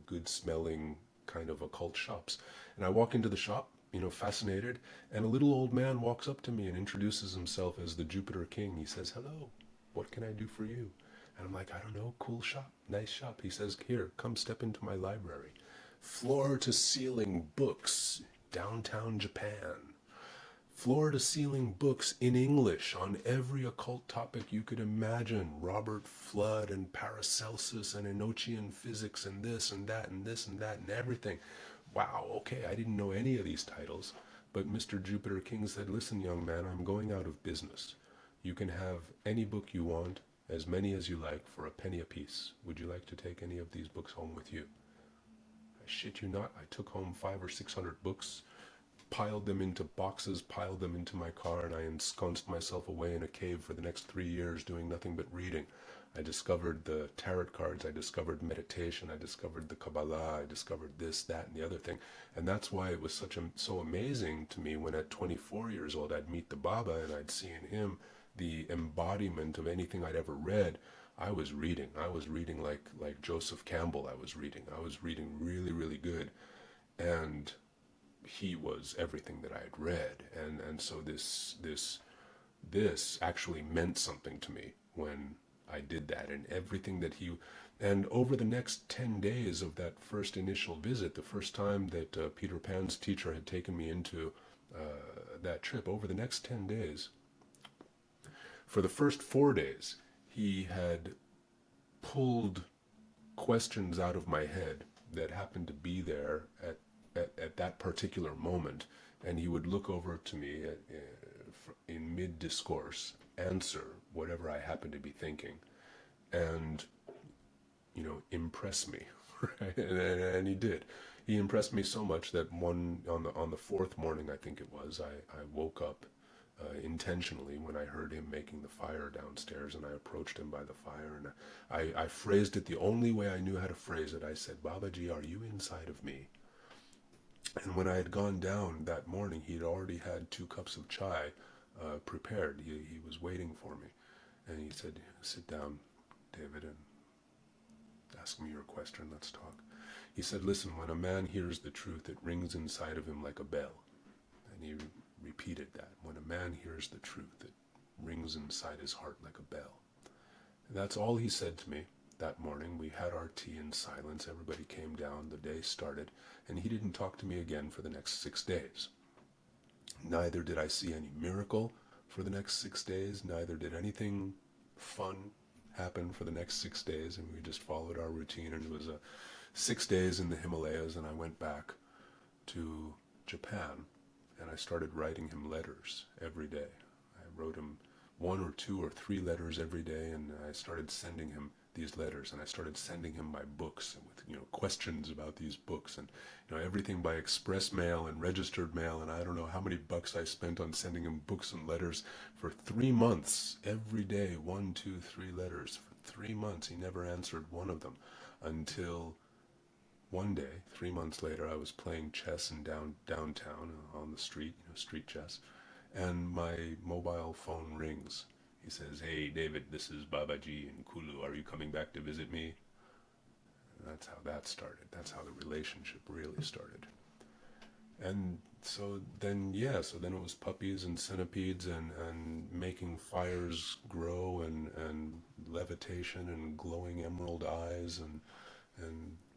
good-smelling kind of occult shops. And I walk into the shop, fascinated, and a little old man walks up to me and introduces himself as the Jupiter King. He says, "Hello, what can I do for you?" And I'm like, "I don't know, cool shop, nice shop." He says, "Here, come step into my library. Floor-to-ceiling books, downtown Japan. Floor-to-ceiling books in English on every occult topic you could imagine. Robert Flood and Paracelsus and Enochian physics and this and that and this and that and everything." Wow, okay, I didn't know any of these titles. But Mr. Jupiter King said, "Listen, young man, I'm going out of business. You can have any book you want, as many as you like, for a penny apiece. Would you like to take any of these books home with you?" I shit you not, I took home 500 or 600 books, piled them into boxes, piled them into my car, and I ensconced myself away in a cave for the next 3 years doing nothing but reading. I discovered the tarot cards, I discovered meditation, I discovered the Kabbalah, I discovered this, that, and the other thing. And that's why it was so amazing to me when at 24 years old I'd meet the Baba and I'd see in him the embodiment of anything I'd ever read. I was reading like Joseph Campbell. I was reading really, really good. And he was everything that I had read. And so this actually meant something to me when I did that, and everything that and over the next 10 days of that first initial visit, the first time that Peter Pan's teacher had taken me into that trip, over the next 10 days, for the first 4 days, he had pulled questions out of my head that happened to be there at that particular moment, and he would look over to me in mid-discourse, answer whatever I happened to be thinking, and impress me, right? And he did. He impressed me so much that on the fourth morning, I think it was, I woke up intentionally when I heard him making the fire downstairs, and I approached him by the fire, and I phrased it the only way I knew how to phrase it. I said, "Babaji, are you inside of me?" And when I had gone down that morning, he'd already had 2 cups of chai prepared. He was waiting for me, and he said, "Sit down, David, and ask me your question. Let's talk." He said, "Listen, when a man hears the truth, it rings inside of him like a bell." And he repeated that. When a man hears the truth, it rings inside his heart like a bell. And that's all he said to me that morning. We had our tea in silence. Everybody came down. The day started. And he didn't talk to me again for the next 6 days. Neither did I see any miracle for the next 6 days. Neither did anything fun happen for the next 6 days. And we just followed our routine. And it was 6 days in the Himalayas. And I went back to Japan. And I started writing him letters every day. I wrote him 1 or 2 or 3 letters every day, and I started sending him these letters, and I started sending him my books with questions about these books, and everything by express mail and registered mail, and I don't know how many bucks I spent on sending him books and letters for 3 months every day. 1, 2, 3 letters for 3 months. He never answered one of them until one day, 3 months later, I was playing chess in downtown on the street, street chess, and my mobile phone rings. He says, "Hey, David, this is Babaji in Kullu. Are you coming back to visit me?" And that's how that started. That's how the relationship really started. And so then it was puppies and centipedes and making fires grow and levitation and glowing emerald eyes and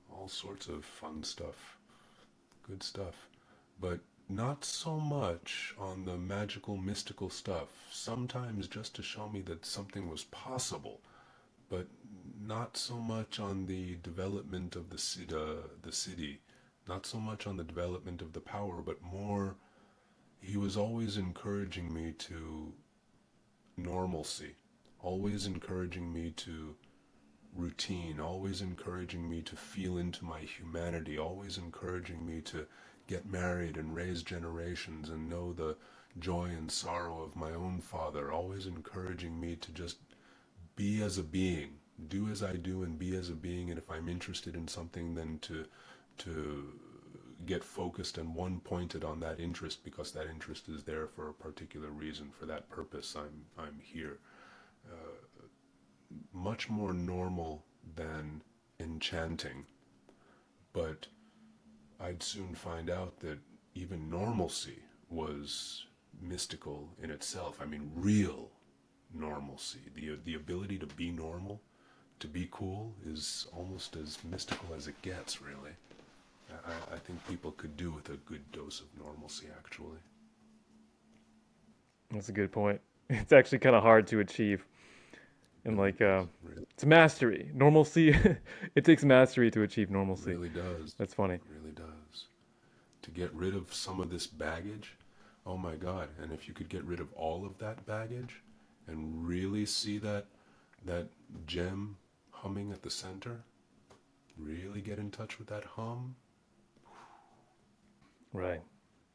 all sorts of fun stuff, good stuff, but not so much on the magical, mystical stuff. Sometimes just to show me that something was possible, but not so much on the development of the city, not so much on the development of the power, but more, he was always encouraging me to normalcy, always encouraging me to routine, always encouraging me to feel into my humanity, always encouraging me to get married and raise generations and know the joy and sorrow of my own father, always encouraging me to just be as a being, do as I do and be as a being, and if I'm interested in something, then to get focused and one-pointed on that interest, because that interest is there for a particular reason. For that purpose, I'm here. Much more normal than enchanting, but I'd soon find out that even normalcy was mystical in itself. I mean, real normalcy, the ability to be normal, to be cool, is almost as mystical as it gets, really. I think people could do with a good dose of normalcy, actually. That's a good point. It's actually kind of hard to achieve. And it's mastery. Normalcy, it takes mastery to achieve normalcy. It really does. That's funny. It really does. To get rid of some of this baggage, oh my God. And if you could get rid of all of that baggage and really see that gem humming at the center, really get in touch with that hum. Right.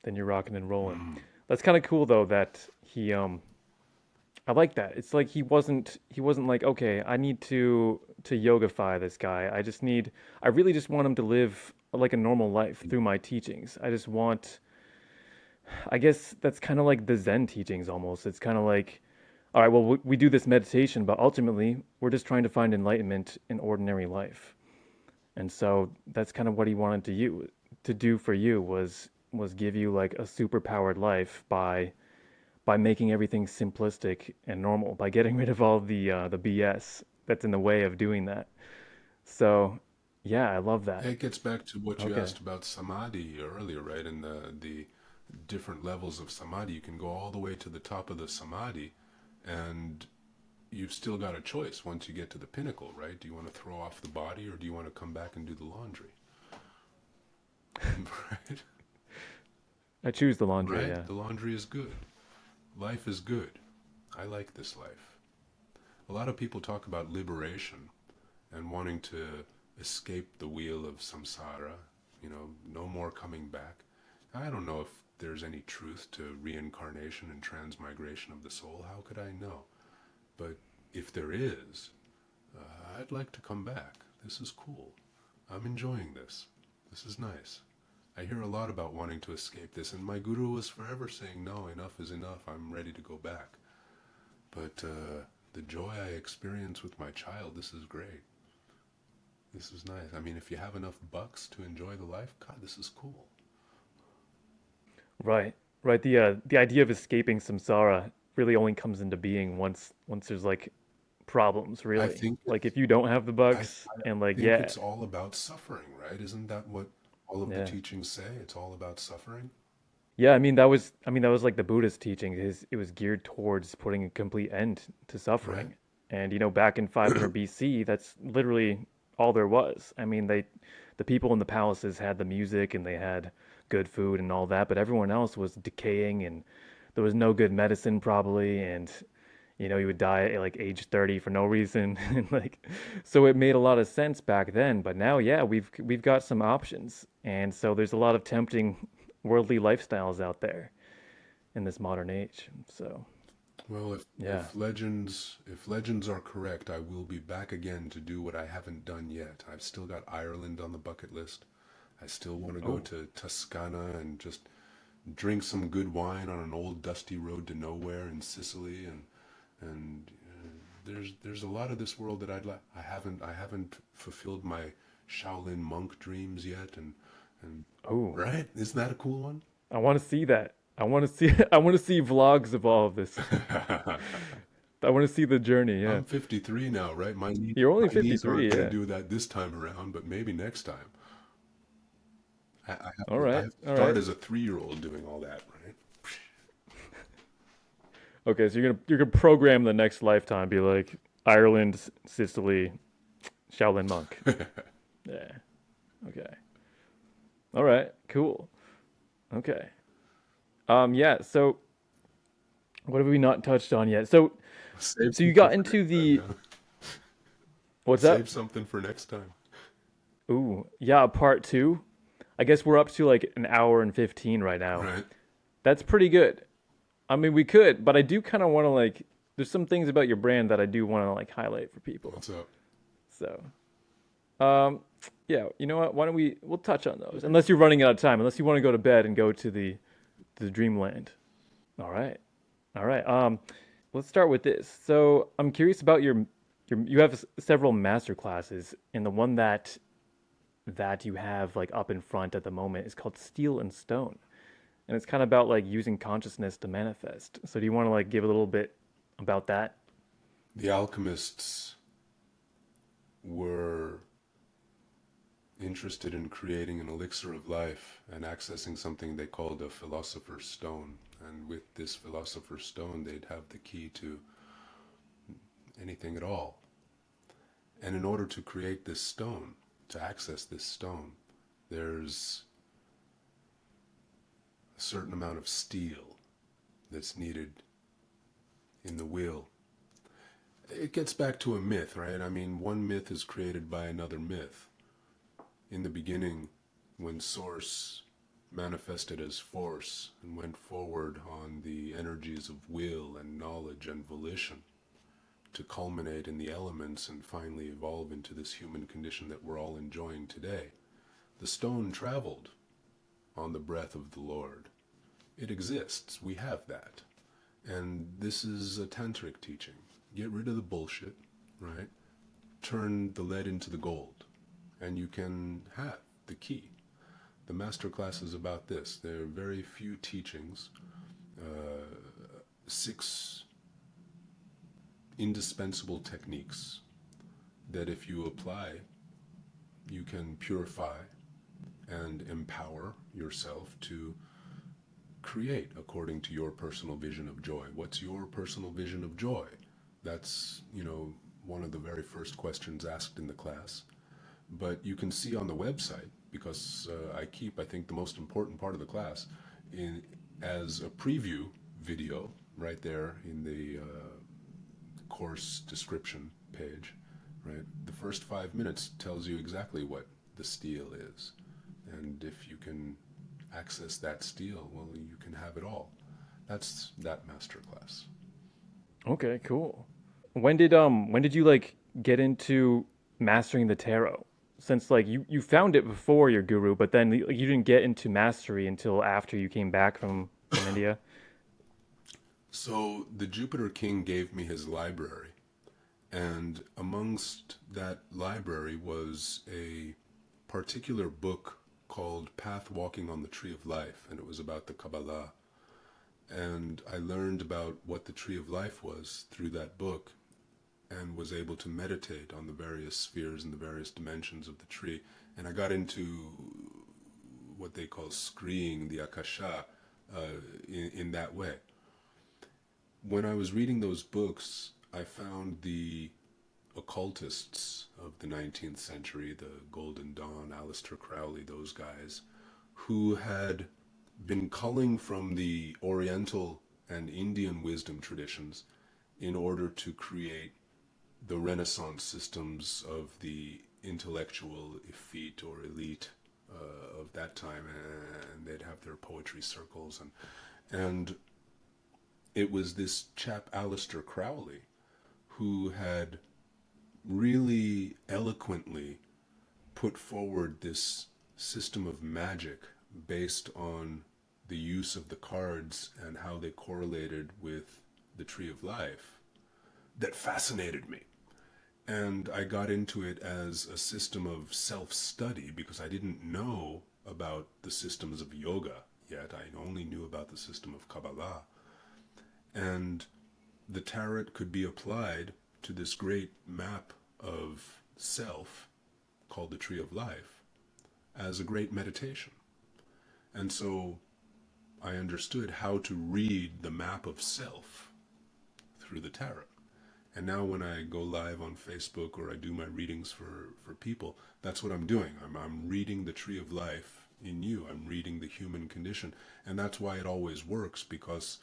Then you're rocking and rolling. That's kind of cool though that he I like that. It's like he wasn't like, okay, I need to yogify this guy. I really just want him to live like a normal life through my teachings. I guess that's kind of like the Zen teachings almost. It's kind of like, all right, well, we do this meditation, but ultimately we're just trying to find enlightenment in ordinary life. And so that's kind of what he wanted to do for you was give you like a superpowered life by by making everything simplistic and normal, by getting rid of all the BS that's in the way of doing that. So, yeah, I love that. It gets back to what you Okay. asked about samadhi earlier, right? And the different levels of samadhi. You can go all the way to the top of the samadhi, and you've still got a choice once you get to the pinnacle, right? Do you want to throw off the body, or do you want to come back and do the laundry? Right? I choose the laundry, Right? yeah. The laundry is good. Life is good. I like this life. A lot of people talk about liberation and wanting to escape the wheel of samsara, no more coming back. I don't know if there's any truth to reincarnation and transmigration of the soul. How could I know? But if there is, I'd like to come back. This is cool. I'm enjoying this. This is nice. I hear a lot about wanting to escape this, and my guru was forever saying, no, enough is enough. I'm ready to go back. But the joy I experience with my child, this is great. This is nice. I mean, if you have enough bucks to enjoy the life, God, this is cool. Right. Right. The idea of escaping samsara really only comes into being once there's like problems, I really. think Like it's, if you don't have the I, bugs I and like think yeah, it's all about suffering, right? Isn't that what all of the yeah. teachings say? It's all about suffering. Yeah, I mean that was like the Buddhist teaching. It was geared towards putting a complete end to Right? suffering. And back in 500 BC, that's literally all there was. I mean, the people in the palaces had the music and they had good food and all that, but everyone else was decaying and there was no good medicine probably and you would die at like age 30 for no reason and like so it made a lot of sense back then, but now yeah, we've got some options. And so there's a lot of tempting worldly lifestyles out there in this modern age. So, Well, yeah. if legends are correct, I will be back again to do what I haven't done yet. I've still got Ireland on the bucket list. I still want to go Oh, to Tuscany and just drink some good wine on an old dusty road to nowhere in Sicily, and there's a lot of this world that I'd like. I haven't fulfilled my Shaolin monk dreams yet, and oh, right? Isn't that a cool one? I want to see that. I want to see I want to see vlogs of all of this. I want to see the journey, yeah. I'm 53 now, right? You're only My knees aren't 53, going to yeah. do that this time around, but maybe next time. All I right. have to All start right. as a 3-year-old doing all that, right? Okay, so you're gonna program the next lifetime be like Ireland, Sicily, Shaolin monk. Yeah. Okay. All right. Cool. Okay. Yeah, so what have we not touched on yet? So Save you something got for into next time, the yeah. what's Save up? something for next time. Ooh, yeah, part 2. I guess we're up to like an hour and 15 right now. Right? That's pretty good. I mean, we could, but I do kind of want to like there's some things about your brand that I do want to like highlight for people. What's up? So, um yeah, you know what? Why don't we'll touch on those. Unless you're running out of time, unless you want to go to bed and go to the dreamland. All right. All right. Let's start with this. So I'm curious about you have several master classes, and the one that you have like up in front at the moment is called Steel and Stone, and it's kind of about like using consciousness to manifest. So do you want to like give a little bit about that? The alchemists were interested in creating an elixir of life and accessing something they called a philosopher's stone. And with this philosopher's stone, they'd have the key to anything at all. And in order to create this stone, to access this stone, there's a certain amount of steel that's needed in the will. It gets back to a myth, right? I mean, one myth is created by another myth. In the beginning, when Source manifested as force and went forward on the energies of will and knowledge and volition to culminate in the elements and finally evolve into this human condition that we're all enjoying today, the stone traveled on the breath of the Lord. It exists. We have that. And this is a tantric teaching. Get rid of the bullshit, right? Turn the lead into the gold, and you can have the key. The master class is about this. There are very few teachings 6 indispensable techniques that if you apply, you can purify and empower yourself to create according to your personal vision of joy. What's your personal vision of joy? That's, one of the very first questions asked in the class. But you can see on the website, because I keep, I think, the most important part of the class as a preview video right there in the course description page, right? The first 5 minutes tells you exactly what the steel is. And if you can access that steel, well, you can have it all. That's that masterclass. Okay, cool. When did you like get into mastering the tarot? Since like you found it before your guru, but then you didn't get into mastery until after you came back from India. So the Jupiter King gave me his library, and amongst that library was a particular book called Path Walking on the Tree of Life, and it was about the Kabbalah. And I learned about what the Tree of Life was through that book, and was able to meditate on the various spheres and the various dimensions of the tree. And I got into what they call screeing the Akasha in that way. When I was reading those books, I found the occultists of the 19th century, the Golden Dawn, Aleister Crowley, those guys, who had been culling from the Oriental and Indian wisdom traditions in order to create the Renaissance systems of the intellectual effete or elite of that time, and they'd have their poetry circles, and it was this chap Aleister Crowley who had really eloquently put forward this system of magic based on the use of the cards and how they correlated with the Tree of Life that fascinated me. And I got into it as a system of self-study because I didn't know about the systems of yoga yet. I only knew about the system of Kabbalah. And the tarot could be applied to this great map of self called the Tree of Life as a great meditation. And so I understood how to read the map of self through the tarot. And now when I go live on Facebook or I do my readings for people, that's what I'm doing. I'm reading the Tree of Life in you. I'm reading the human condition. And that's why it always works, because,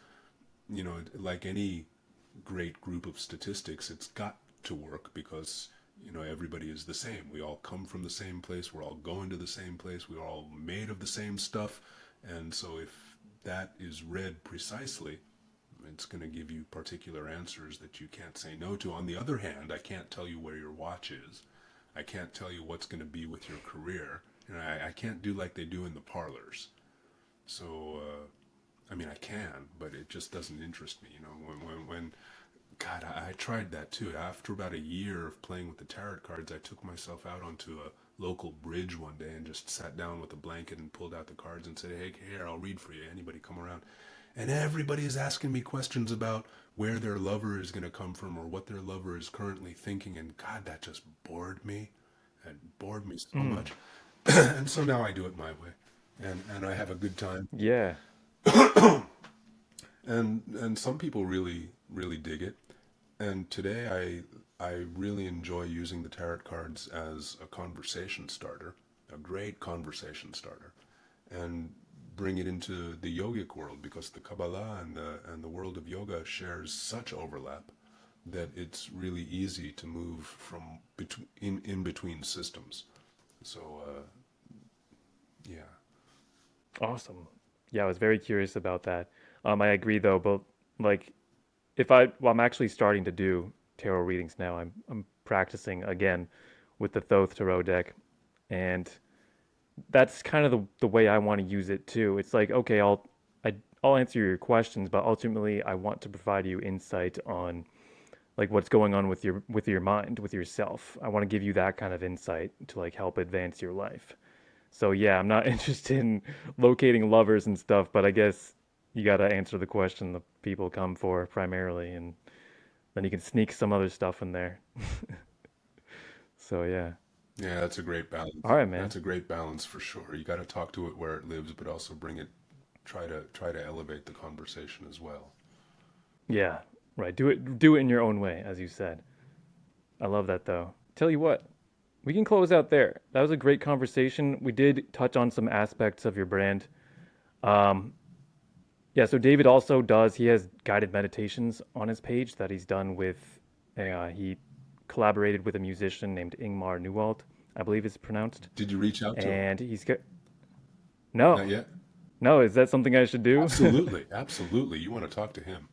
like any great group of statistics, it's got to work because, everybody is the same. We all come from the same place. We're all going to the same place. We're all made of the same stuff. And so if that is read precisely, it's going to give you particular answers that you can't say no to. On the other hand, I can't tell you where your watch is. I can't tell you what's going to be with your career. I can't do like they do in the parlors. So, I can, but it just doesn't interest me. When God, I tried that too. After about a year of playing with the tarot cards, I took myself out onto a local bridge one day and just sat down with a blanket and pulled out the cards and said, hey, here, I'll read for you. Anybody come around? And everybody is asking me questions about where their lover is going to come from or what their lover is currently thinking. And God, that just bored me. It bored me so much. And so now I do it my way. And I have a good time. Yeah. And some people really, really dig it. And today I really enjoy using the tarot cards as a conversation starter, a great conversation starter. And bring it into the yogic world, because the Kabbalah and the world of yoga shares such overlap that it's really easy to move from in between systems. So yeah. Awesome. Yeah, I was very curious about that. I agree though, but like I'm actually starting to do tarot readings now. I'm practicing again with the Thoth Tarot deck, and that's kind of the way I want to use it too. It's like, okay, I'll answer your questions, but ultimately I want to provide you insight on like what's going on with your mind, with yourself. I want to give you that kind of insight to like help advance your life. So yeah, I'm not interested in locating lovers and stuff, but I guess you got to answer the question the people come for primarily, and then you can sneak some other stuff in there. So yeah. Yeah, that's a great balance. All right, man. That's a great balance for sure. You got to talk to it where it lives, but also bring it, try to elevate the conversation as well. Yeah, right. Do it in your own way, as you said. I love that though. Tell you what, we can close out there. That was a great conversation. We did touch on some aspects of your brand. Um, yeah, so David also does, he has guided meditations on his page that he's done with, he collaborated with a musician named Ingmar Newald, I believe it's pronounced. Did you reach out to him? And he's got, Not no, yet? no, is that something I should do? Absolutely. Absolutely. You want to talk to him.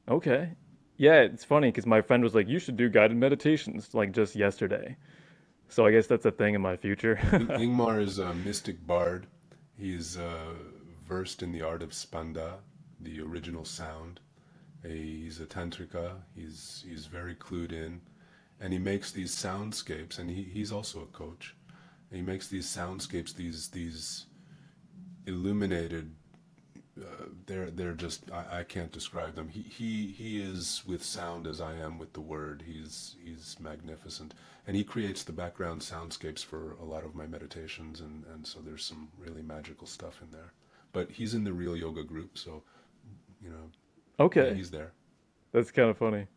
Okay. Yeah, it's funny because my friend was like, you should do guided meditations like just yesterday. So I guess that's a thing in my future. Ingmar is a mystic bard. He's versed in the art of spanda, the original sound. He's a tantrika. He's very clued in, and he makes these soundscapes. And he's also a coach. And he makes these soundscapes, these illuminated. They're just I can't describe them. He is with sound as I am with the word. He's magnificent, and he creates the background soundscapes for a lot of my meditations, and so there's some really magical stuff in there. But he's in the Real Yoga group, so you know, yeah, Okay, he's there. that's kind of funny.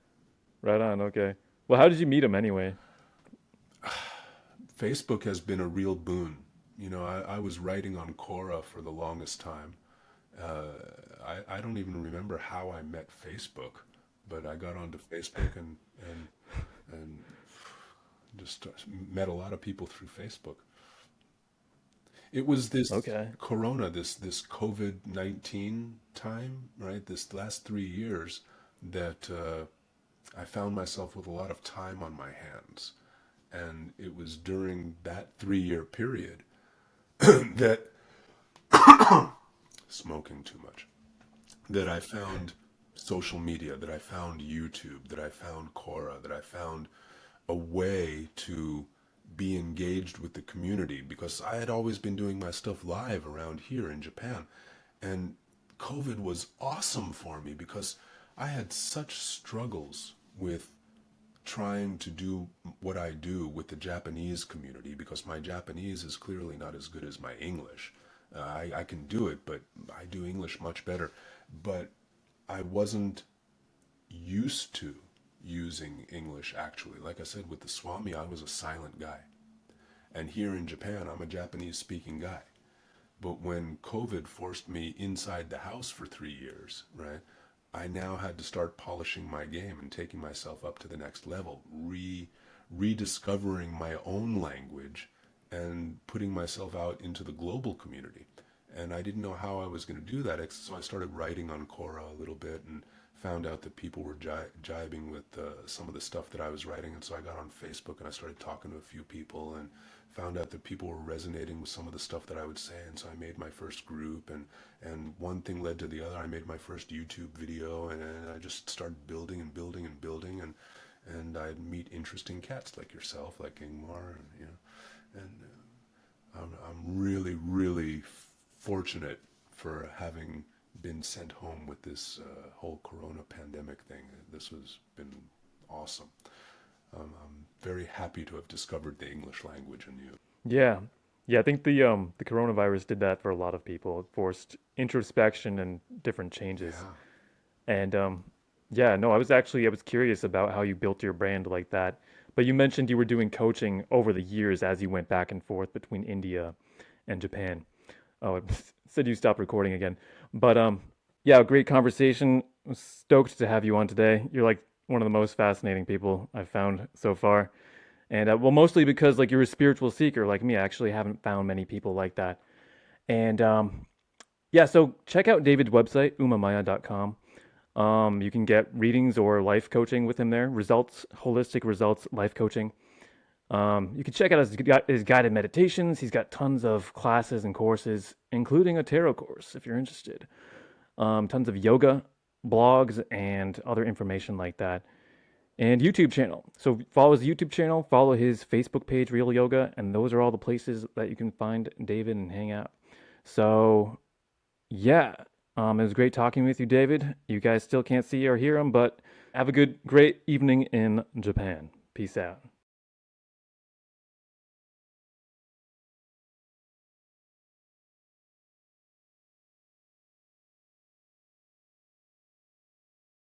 Right on. Okay. Well, how did you meet him anyway? Facebook has been a real boon. I was writing on Quora for the longest time. Uh, I don't even remember how I met Facebook, but I got onto Facebook and just met a lot of people through Facebook. It was this Okay. Corona, this COVID-19 time, right? This last 3 years that I found myself with a lot of time on my hands, and it was during that 3 year period that smoking too much, that I found social media, that I found YouTube, that I found Quora, that I found a way to be engaged with the community because I had always been doing my stuff live around here in Japan. And COVID was awesome for me because I had such struggles with trying to do what I do with the Japanese community because my Japanese is clearly not as good as my English. I can do it, but I do English much better. But I wasn't used to using English actually. Like I said, with the Swami, I was a silent guy. And here in Japan, I'm a Japanese speaking guy. But when COVID forced me inside the house for 3 years, right, I now had to start polishing my game and taking myself up to the next level, rediscovering my own language and putting myself out into the global community. And I didn't know how I was going to do that, so I started writing on Quora a little bit and found out that people were jibing with some of the stuff that I was writing. And so I got on Facebook and I started talking to a few people and found out that people were resonating with some of the stuff that I would say. And so I made my first group, and one thing led to the other. I made my first YouTube video, and I just started building and building and building, and I'd meet interesting cats like yourself, like Ingmar, and I'm really, really fortunate for having been sent home with this whole Corona pandemic thing. This has been awesome. I'm very happy to have discovered the English language in you. Yeah. Yeah, I think the coronavirus did that for a lot of people. It forced introspection and different changes. Yeah. And yeah, no, I was curious about how you built your brand like that. But you mentioned you were doing coaching over the years as you went back and forth between India and Japan. Oh, it said you stopped recording again. But yeah, great conversation. I'm stoked to have you on today. You're like one of the most fascinating people I've found so far. And well, mostly because like you're a spiritual seeker like me. I actually haven't found many people like that. And yeah, so check out David's website, umamaya.com. You can get readings or life coaching with him there. Results, holistic results, life coaching. You can check out his guided meditations. He's got tons of classes and courses, including a tarot course if you're interested. Tons of yoga blogs and other information like that. And YouTube channel. So follow his YouTube channel, follow his Facebook page, Real Yoga, and those are all the places that you can find David and hang out. So yeah, It was great talking with you, David. You guys still can't see or hear him, but have a great evening in Japan. Peace out.